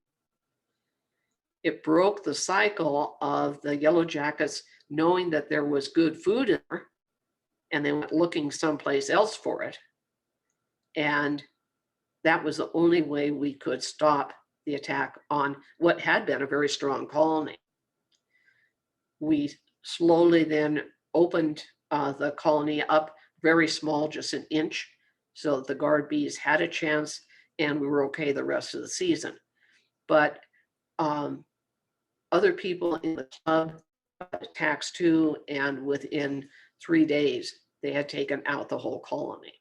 It broke the cycle of the yellow jackets knowing that there was good food in there, and they went looking someplace else for it. And that was the only way we could stop the attack on what had been a very strong colony. We slowly then opened the colony up very small, just an inch, so that the guard bees had a chance, and we were okay the rest of the season. But other people in the club attacks too, and within 3 days, they had taken out the whole colony.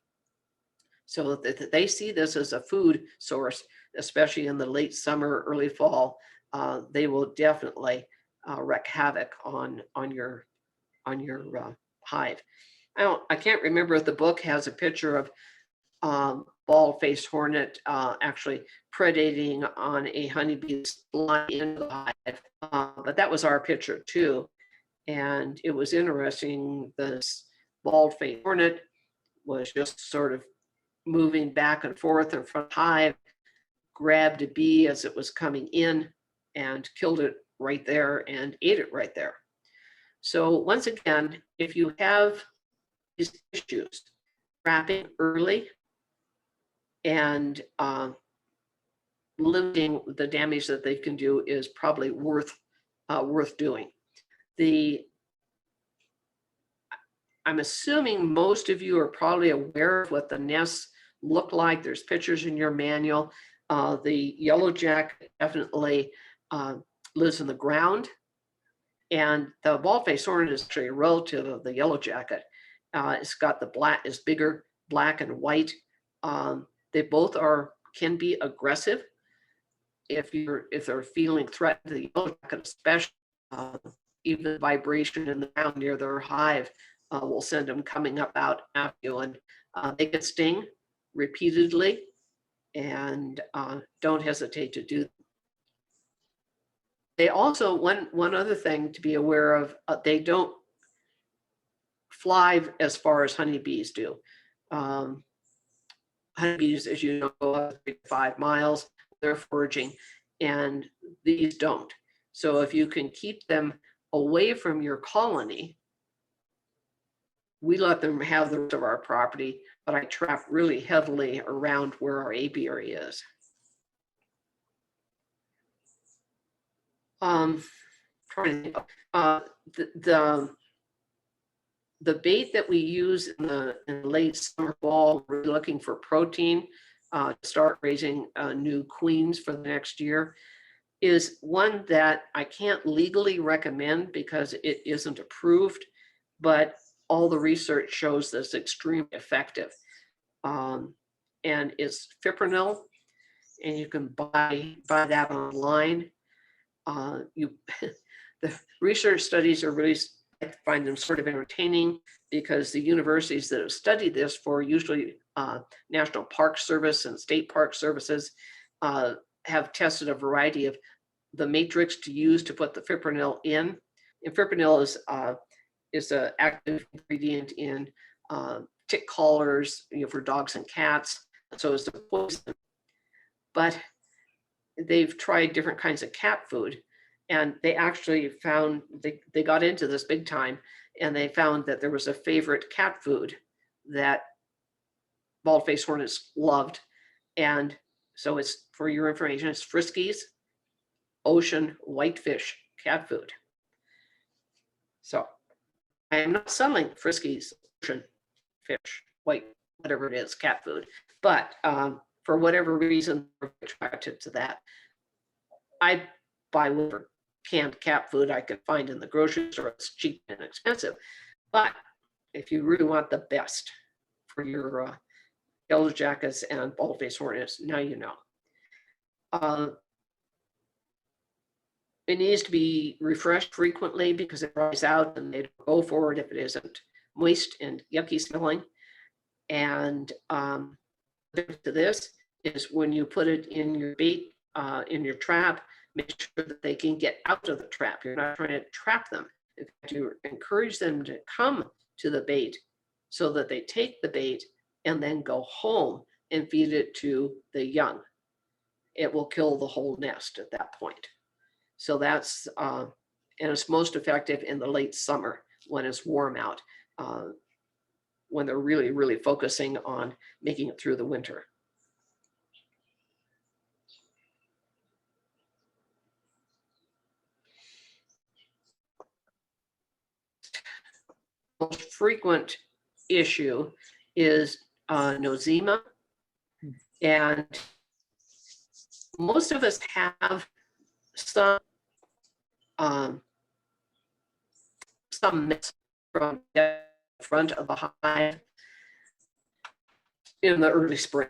So that they see this as a food source, especially in the late summer, early fall. They will definitely wreak havoc on your hive. I can't remember if the book has a picture of bald-faced hornet actually predating on a honeybee flying into the hive, but that was our picture too. And it was interesting. This bald-faced hornet was just sort of moving back and forth in front of the hive, grabbed a bee as it was coming in and killed it right there and ate it right there. So once again, if you have these issues, trapping early and limiting the damage that they can do is probably worth doing. I'm assuming most of you are probably aware of what the nests look like. There's pictures in your manual. The yellow jacket definitely lives in the ground, and the bald-faced hornet is actually a relative of the yellow jacket. It's got the black, is bigger, black and white. They both can be aggressive if they're feeling threatened. The yellow jacket, especially, even the vibration in the ground near their hive will send them coming up out after you, and they can sting repeatedly, and don't hesitate to do. They also, one other thing to be aware of, they don't fly as far as honeybees do. Honeybees, as you know, go up 3 to 5 miles, they're foraging, and these don't. So if you can keep them away from your colony, we let them have the rest of our property, but I trap really heavily around where our apiary is. Trying to think, the bait that we use in the late summer, fall, we're looking for protein to start raising new queens for the next year, is one that I can't legally recommend because it isn't approved, but all the research shows that it's extremely effective. And it's fipronil, and you can buy that online. The research studies are really, I find them sort of entertaining, because the universities that have studied this for usually National Park Service and State Park Services have tested a variety of the matrix to use to put the fipronil in. And fipronil is an active ingredient in tick collars, for dogs and cats. So is the poison. But they've tried different kinds of cat food, and they actually found, they got into this big time, and they found that there was a favorite cat food that bald-faced hornets loved. And so it's, for your information, it's Friskies ocean whitefish cat food. So I am not selling Friskies ocean fish, white, whatever it is, cat food, but for whatever reason, we're attracted to that. I buy whatever canned cat food I can find in the grocery store. It's cheap and expensive. But if you really want the best for your yellow jackets and bald-faced hornets, now you know. It needs to be refreshed frequently because it dries out and they don't go for it if it isn't moist and yucky smelling. And to this is when you put it in your bait, in your trap, make sure that they can get out of the trap. You're not trying to trap them. In fact, you encourage them to come to the bait so that they take the bait and then go home and feed it to the young. It will kill the whole nest at that point. So that's, and it's most effective in the late summer when it's warm out, when they're really, really focusing on making it through the winter. Most frequent issue is nosema, and most of us have some mess from the front of the hive in the early spring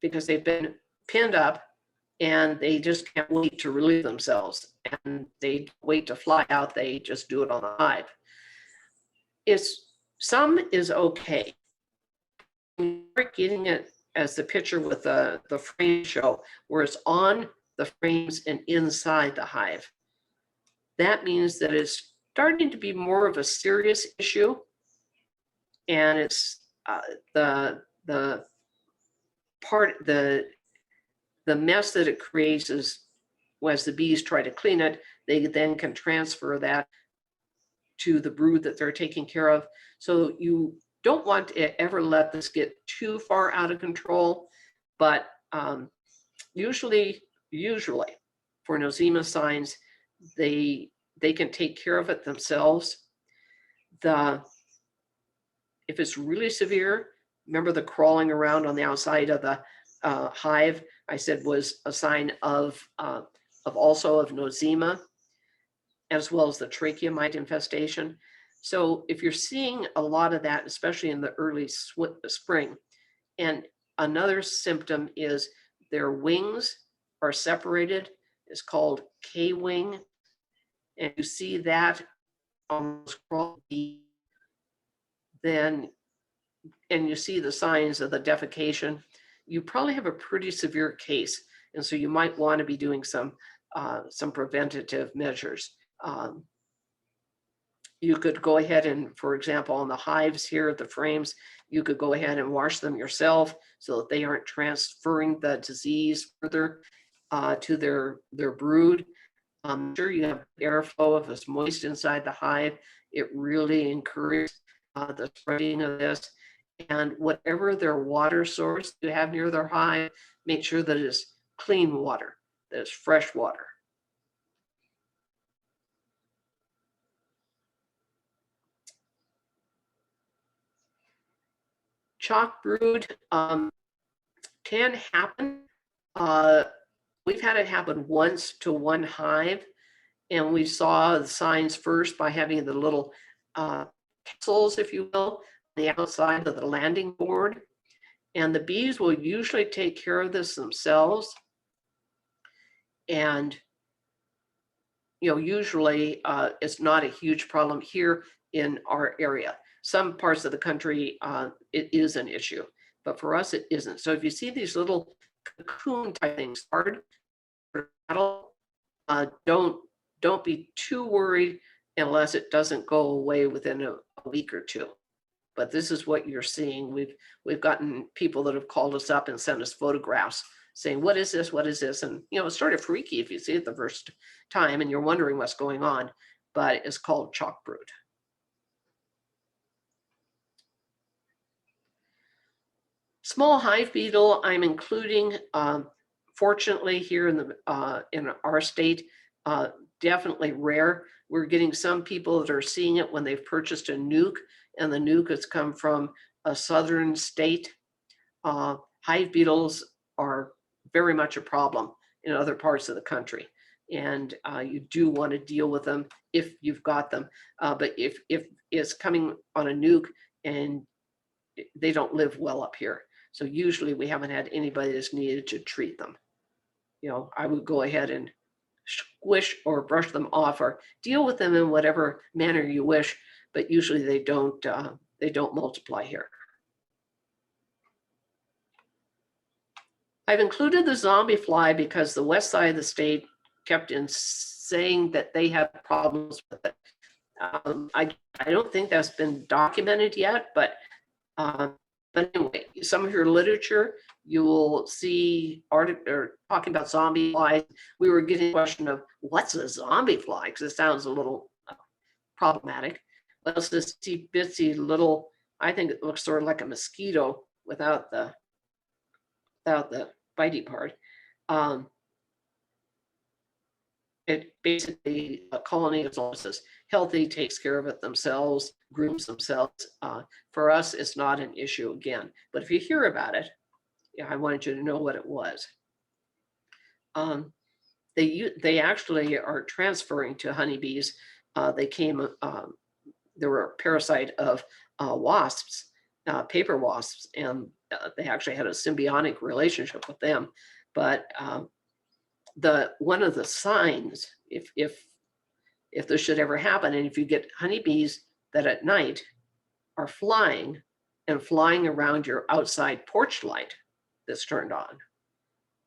because they've been pinned up and they just can't wait to relieve themselves, and they wait to fly out. They just do it on the hive. Some is okay. You're getting it as the picture with the frame show, where it's on the frames and inside the hive. That means that it's starting to be more of a serious issue, and it's the mess that it creates is, as the bees try to clean it, they then can transfer that to the brood that they're taking care of. So you don't want to ever let this get too far out of control, but usually for nosema signs, they can take care of it themselves. If it's really severe, remember the crawling around on the outside of the hive, I said was a sign of also of nosema, as well as the trachea infestation. So if you're seeing a lot of that, especially in the early spring, and another symptom is their wings are separated, it's called K-wing, and you see that on the then, and you see the signs of the defecation, you probably have a pretty severe case, and so you might want to be doing some preventative measures. You could go ahead and, for example, on the hives here, the frames, you could go ahead and wash them yourself so that they aren't transferring the disease further to their brood. Sure, you have airflow if it's moist inside the hive. It really encourages the spreading of this. And whatever their water source you have near their hive, make sure that it's clean water, that it's fresh water. Chalk brood can happen. We've had it happen once to one hive, and we saw the signs first by having the little castles, if you will, on the outside of the landing board. And the bees will usually take care of this themselves. And usually it's not a huge problem here in our area. Some parts of the country, it is an issue, but for us, it isn't. So if you see these little cocoon type things, don't be too worried unless it doesn't go away within a week or two. But this is what you're seeing. We've gotten people that have called us up and sent us photographs saying, what is this? What is this? And it's sort of freaky if you see it the first time and you're wondering what's going on, but it's called chalk brood. Small hive beetle, I'm including, fortunately here in our state, definitely rare. We're getting some people that are seeing it when they've purchased a nuke, and the nuke has come from a southern state. Hive beetles are very much a problem in other parts of the country, and you do want to deal with them if you've got them. But if it's coming on a nuke and they don't live well up here, so usually we haven't had anybody that's needed to treat them. I would go ahead and squish or brush them off or deal with them in whatever manner you wish, but usually they don't multiply here. I've included the zombie fly because the west side of the state kept saying that they have problems with it. I don't think that's been documented yet, but But anyway, some of your literature, you will see or talking about zombie flies. We were getting a question of what's a zombie fly? Because it sounds a little problematic. Well, it's this bitsy little, I think it looks sort of like a mosquito without the bitey part. It basically, a colony is almost healthy, takes care of it themselves, grooms themselves. For us, it's not an issue again. But if you hear about it, yeah, I wanted you to know what it was. They actually are transferring to honeybees. They came, there were a parasite of wasps, paper wasps, and they actually had a symbiotic relationship with them. But one of the signs, if this should ever happen, and if you get honeybees that at night are flying around your outside porch light that's turned on,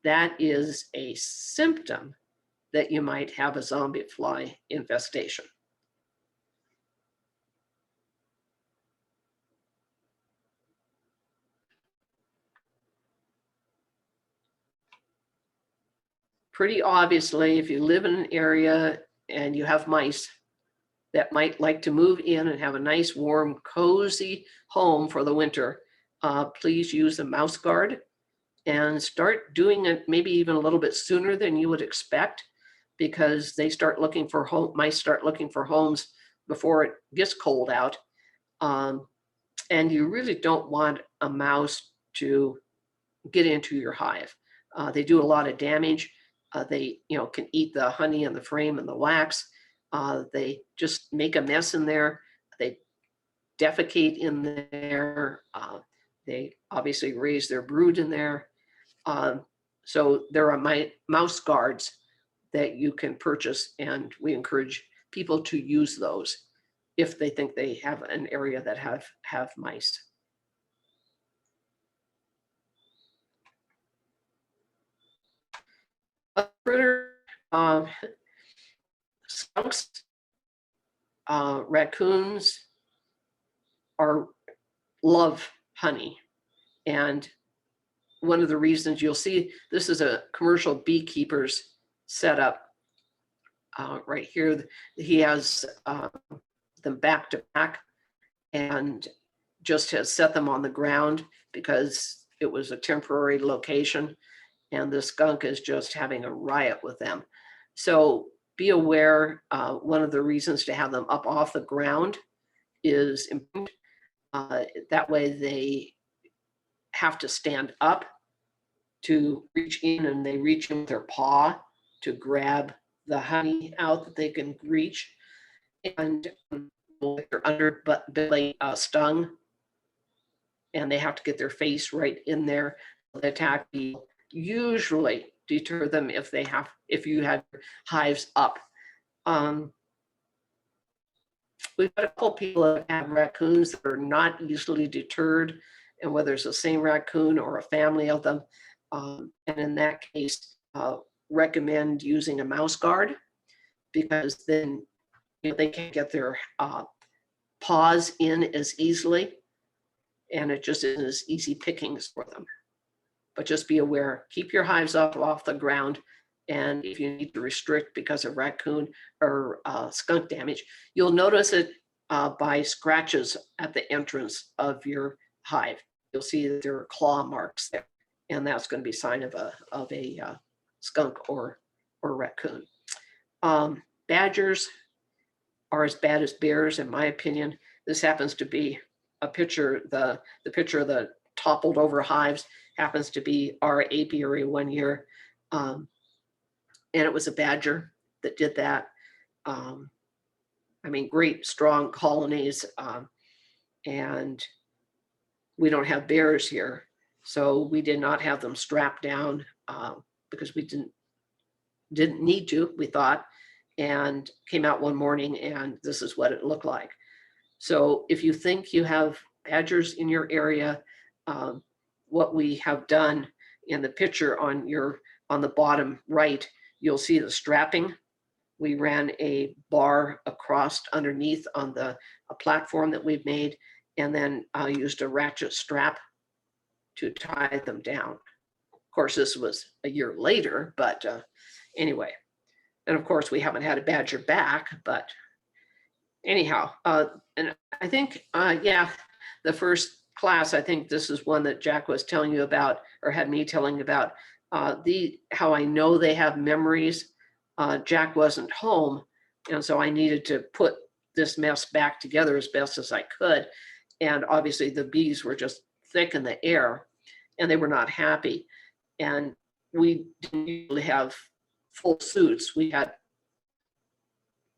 that is a symptom that you might have a zombie fly infestation. Pretty obviously, if you live in an area and you have mice that might like to move in and have a nice, warm, cozy home for the winter, please use a mouse guard and start doing it maybe even a little bit sooner than you would expect, because they start looking for mice start looking for homes before it gets cold out. And you really don't want a mouse to get into your hive. They do a lot of damage. They can eat the honey and the frame and the wax. They just make a mess in there. They defecate in there. They obviously raise their brood in there. So there are mouse guards that you can purchase, and we encourage people to use those if they think they have an area that have mice. Critter, skunks, raccoons love honey. And one of the reasons you'll see, this is a commercial beekeeper's setup right here. He has them back to back and just has set them on the ground because it was a temporary location, and the skunk is just having a riot with them. So be aware, one of the reasons to have them up off the ground is that way they have to stand up to reach in, and they reach in with their paw to grab the honey out that they can reach. And their underbelly stung, and they have to get their face right in there. The attack will usually deter them if you had hives up. We've got a couple people that have raccoons that are not easily deterred, and whether it's the same raccoon or a family of them. And in that case, recommend using a mouse guard, because then they can't get their paws in as easily, and it just isn't as easy pickings for them. But just be aware, keep your hives up off the ground, and if you need to restrict because of raccoon or skunk damage, you'll notice it by scratches at the entrance of your hive. You'll see that there are claw marks there, and that's going to be a sign of a skunk or raccoon. Badgers are as bad as bears, in my opinion. This happens to be a picture, the picture of the toppled over hives happens to be our apiary one year. And it was a badger that did that. I mean, great, strong colonies. And we don't have bears here. So we did not have them strapped down because we didn't need to, we thought, and came out one morning and this is what it looked like. So if you think you have badgers in your area, what we have done in the picture on the bottom right, you'll see the strapping. We ran a bar across underneath on a platform that we've made, and then used a ratchet strap to tie them down. Of course, this was a year later, but anyway. And of course, we haven't had a badger back, but anyhow, and I think, yeah, the first class, I think this is one that Jack was telling you about, or had me telling you about, how I know they have memories. Jack wasn't home, and so I needed to put this mess back together as best as I could. And obviously the bees were just thick in the air, and they were not happy. And we didn't usually have full suits. We had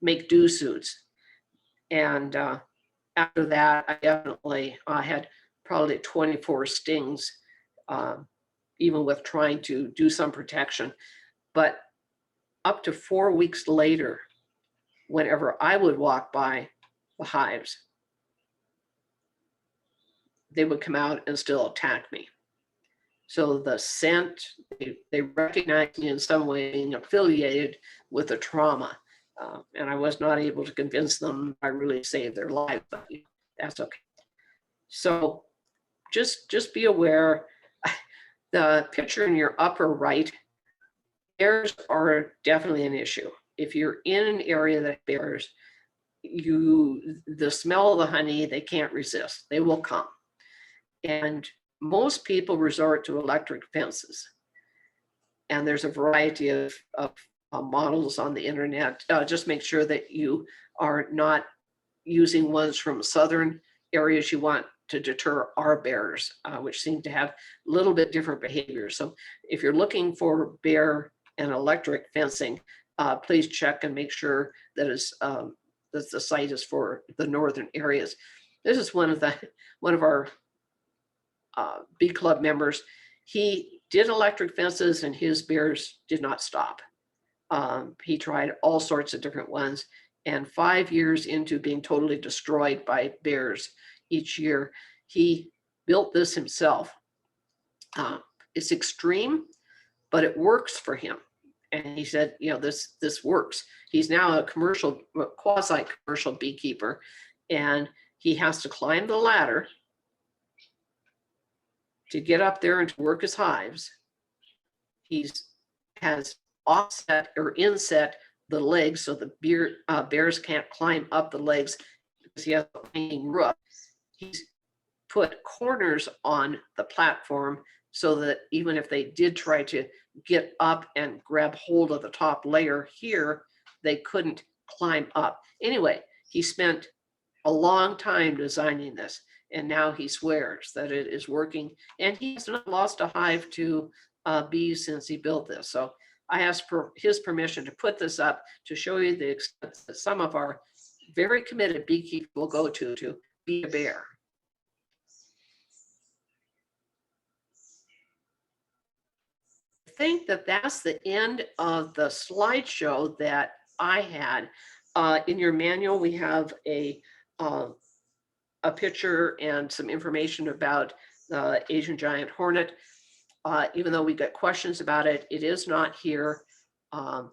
make do suits. And after that, I definitely had probably 24 stings, even with trying to do some protection. But up to 4 weeks later, whenever I would walk by the hives, they would come out and still attack me. So the scent, they recognized me in some way being affiliated with the trauma. And I was not able to convince them I really saved their life, but that's okay. So just be aware. The picture in your upper right, bears are definitely an issue. If you're in an area that bears, the smell of the honey, they can't resist. They will come. And most people resort to electric fences. And there's a variety of models on the internet. Just make sure that you are not using ones from southern areas. You want to deter our bears, which seem to have a little bit different behavior. So if you're looking for bear and electric fencing, please check and make sure that that the site is for the northern areas. This is one of our bee club members. He did electric fences and his bears did not stop. He tried all sorts of different ones, and 5 years into being totally destroyed by bears each year, he built this himself. It's extreme, but it works for him. And he said, this works. He's now a quasi-commercial beekeeper, and he has to climb the ladder to get up there and to work his hives. Has offset or inset the legs so the bears can't climb up the legs because he has a hanging roof. He's put corners on the platform so that even if they did try to get up and grab hold of the top layer here, they couldn't climb up. Anyway, he spent a long time designing this, and now he swears that it is working, and he has not lost a hive to bees since he built this. So I asked for his permission to put this up to show you the extent that some of our very committed beekeepers will go to be a bear. I think that that's the end of the slideshow that I had. In your manual, we have a picture and some information about the Asian giant hornet. Even though we got questions about it, it is not here. Our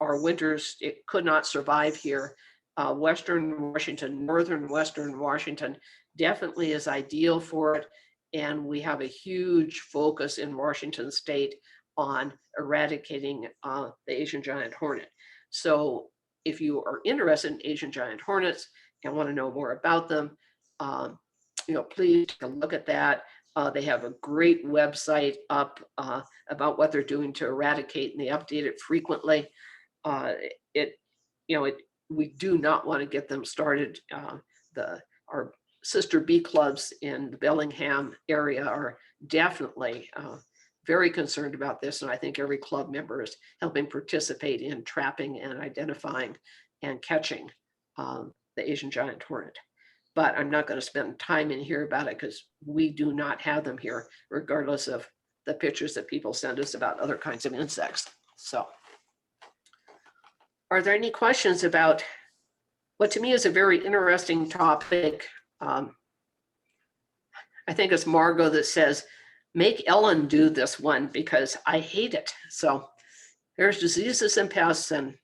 winters, it could not survive here. Western Washington, northern Western Washington definitely is ideal for it. And we have a huge focus in Washington state on eradicating the Asian giant hornet. So if you are interested in Asian giant hornets and want to know more about them, please take a look at that. They have a great website up about what they're doing to eradicate, and they update it frequently. We do not want to get them started. Our sister bee clubs in the Bellingham area are definitely very concerned about this, and I think every club member is helping participate in trapping and identifying and catching the Asian giant hornet. But I'm not going to spend time in here about it because we do not have them here, regardless of the pictures that people send us about other kinds of insects. So are there any questions about what to me is a very interesting topic? I think it's Margot that says, make Ellen do this one because I hate it. So there's diseases and pests, and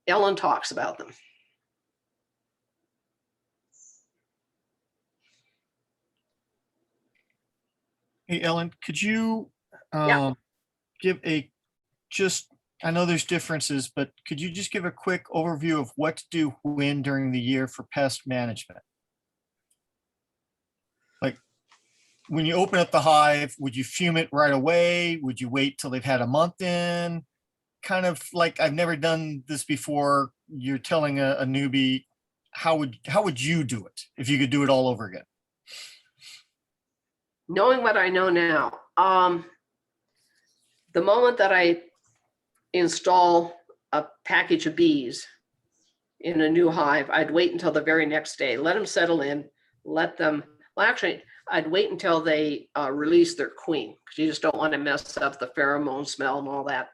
Ellen talks about them. Hey, Ellen, could you Yeah. give I know there's differences, but could you just give a quick overview of what to do when during the year for pest management? Like, when you open up the hive, would you fume it right away? Would you wait till they've had a month in? Kind of like, I've never done this before. You're telling a newbie, how would you do it if you could do it all over again? Knowing what I know now, the moment that I install a package of bees in a new hive, I'd wait until the very next day, let them settle in, actually, I'd wait until they release their queen, because you just don't want to mess up the pheromone smell and all that.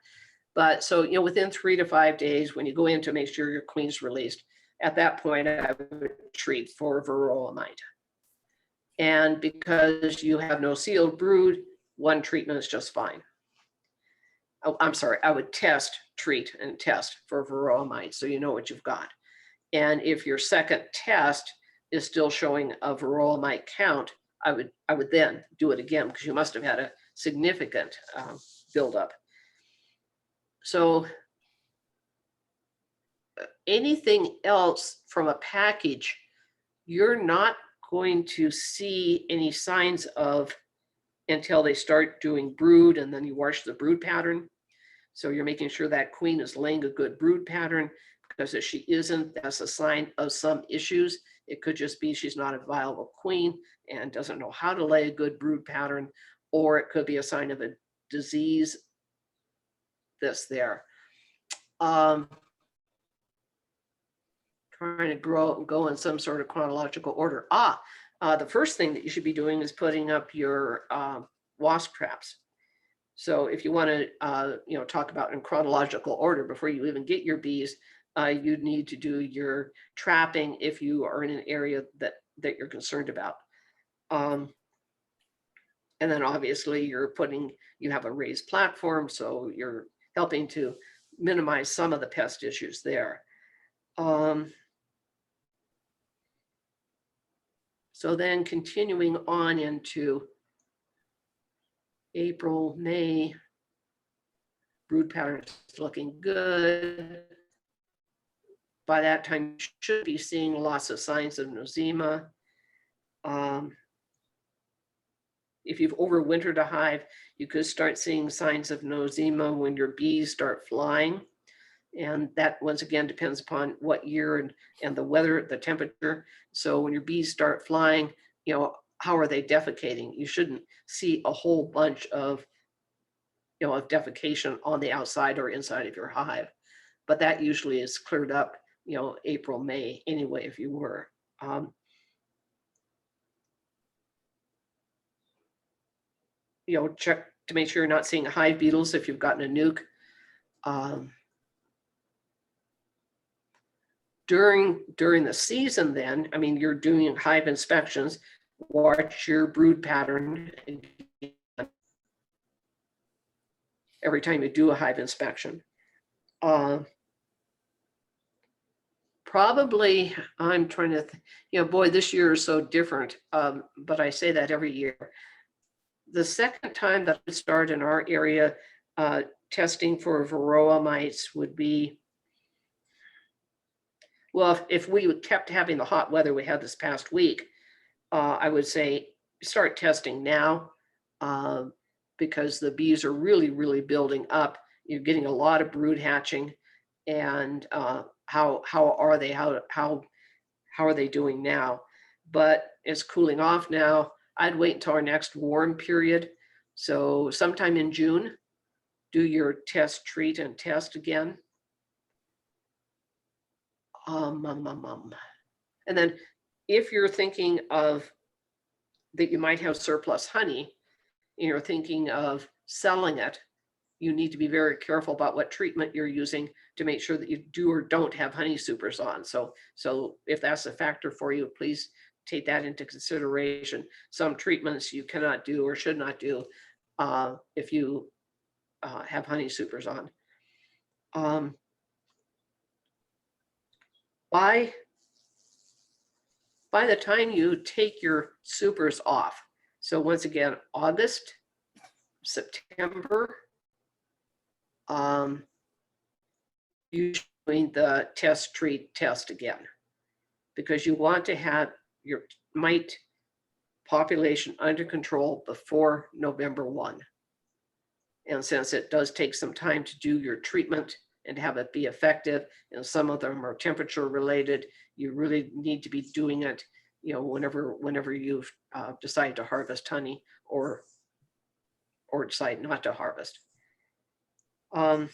But so, within 3 to 5 days, when you go in to make sure your queen's released, at that point, I would treat for varroa mite. And because you have no sealed brood, one treatment is just fine. Oh, I'm sorry, I would treat and test for varroa mite, so you know what you've got. And if your second test is still showing a varroa mite count, I would then do it again, because you must have had a significant buildup. So anything else from a package, you're not going to see any signs of until they start doing brood, and then you watch the brood pattern. So you're making sure that queen is laying a good brood pattern, because if she isn't, that's a sign of some issues. It could just be she's not a viable queen and doesn't know how to lay a good brood pattern, or it could be a sign of a disease that's there. Trying to go in some sort of chronological order. The first thing that you should be doing is putting up your wasp traps. So if you want to, talk about in chronological order before you even get your bees, you'd need to do your trapping if you are in an area that you're concerned about. And then obviously you have a raised platform, so you're helping to minimize some of the pest issues there. So then continuing on into April, May, brood pattern is looking good. By that time, you should be seeing lots of signs of nosema. If you've overwintered a hive, you could start seeing signs of nosema when your bees start flying. And that once again depends upon what year and the weather, the temperature. So when your bees start flying, how are they defecating? You shouldn't see a whole bunch of, of defecation on the outside or inside of your hive. But that usually is cleared up, April, May anyway, if you were. Check to make sure you're not seeing hive beetles if you've gotten a nuke. During the season then, you're doing hive inspections, watch your brood pattern every time you do a hive inspection. Probably, I'm trying to, boy, this year is so different, but I say that every year. The second time that I start in our area testing for varroa mites would be, well, if we kept having the hot weather we had this past week, I would say start testing now, because the bees are really, really building up. You're getting a lot of brood hatching, and how are they? How are they doing now? But it's cooling off now. I'd wait until our next warm period. So sometime in June, do your test, treat, and test again. And then if you're thinking of that you might have surplus honey, and you're thinking of selling it, you need to be very careful about what treatment you're using to make sure that you do or don't have honey supers on. So if that's a factor for you, please take that into consideration. Some treatments you cannot do or should not do if you have honey supers on. By the time you take your supers off, So once again, August, September. Usually doing the test, treat, test again. Because you want to have your mite population under control before November 1. And since it does take some time to do your treatment and have it be effective, and some of them are temperature related, you really need to be doing it, you know, whenever you decide to harvest honey or decide not to harvest. Well,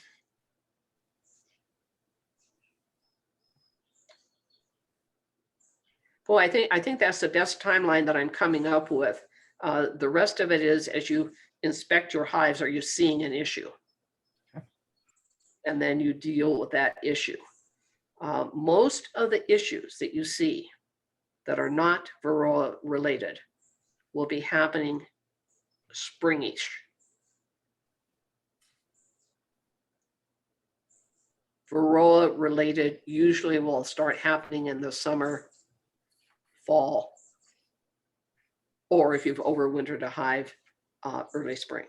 I think that's the best timeline that I'm coming up with. The rest of it is, as you inspect your hives, are you seeing an issue? And then you deal with that issue. Most of the issues that you see that are not varroa related will be happening springish. Varroa related usually will start happening in the summer, fall, or if you've overwintered a hive, early spring.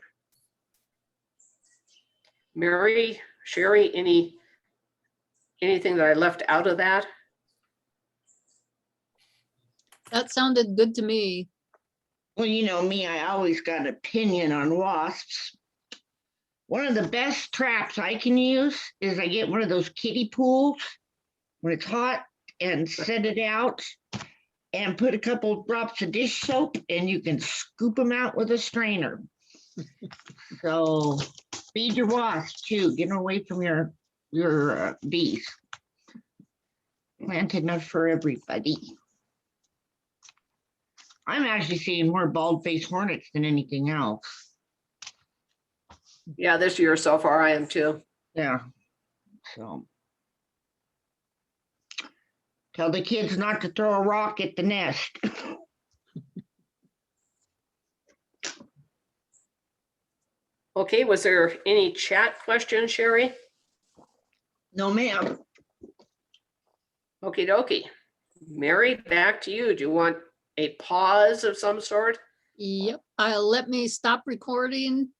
Mary, Sherry, anything that I left out of that? That sounded good to me. Well, you know me, I always got an opinion on wasps. One of the best traps I can use is I get one of those kiddie pools when it's hot and set it out and put a couple drops of dish soap and you can scoop them out with a strainer. So feed your wasps too, get them away from your bees. Plant enough for everybody. I'm actually seeing more bald-faced hornets than anything else. Yeah, this year so far I am too. Yeah. So tell the kids not to throw a rock at the nest. Okay, was there any chat questions, Sherry? No, ma'am. Okie dokie. Mary, back to you. Do you want a pause of some sort? Yep, let me stop recording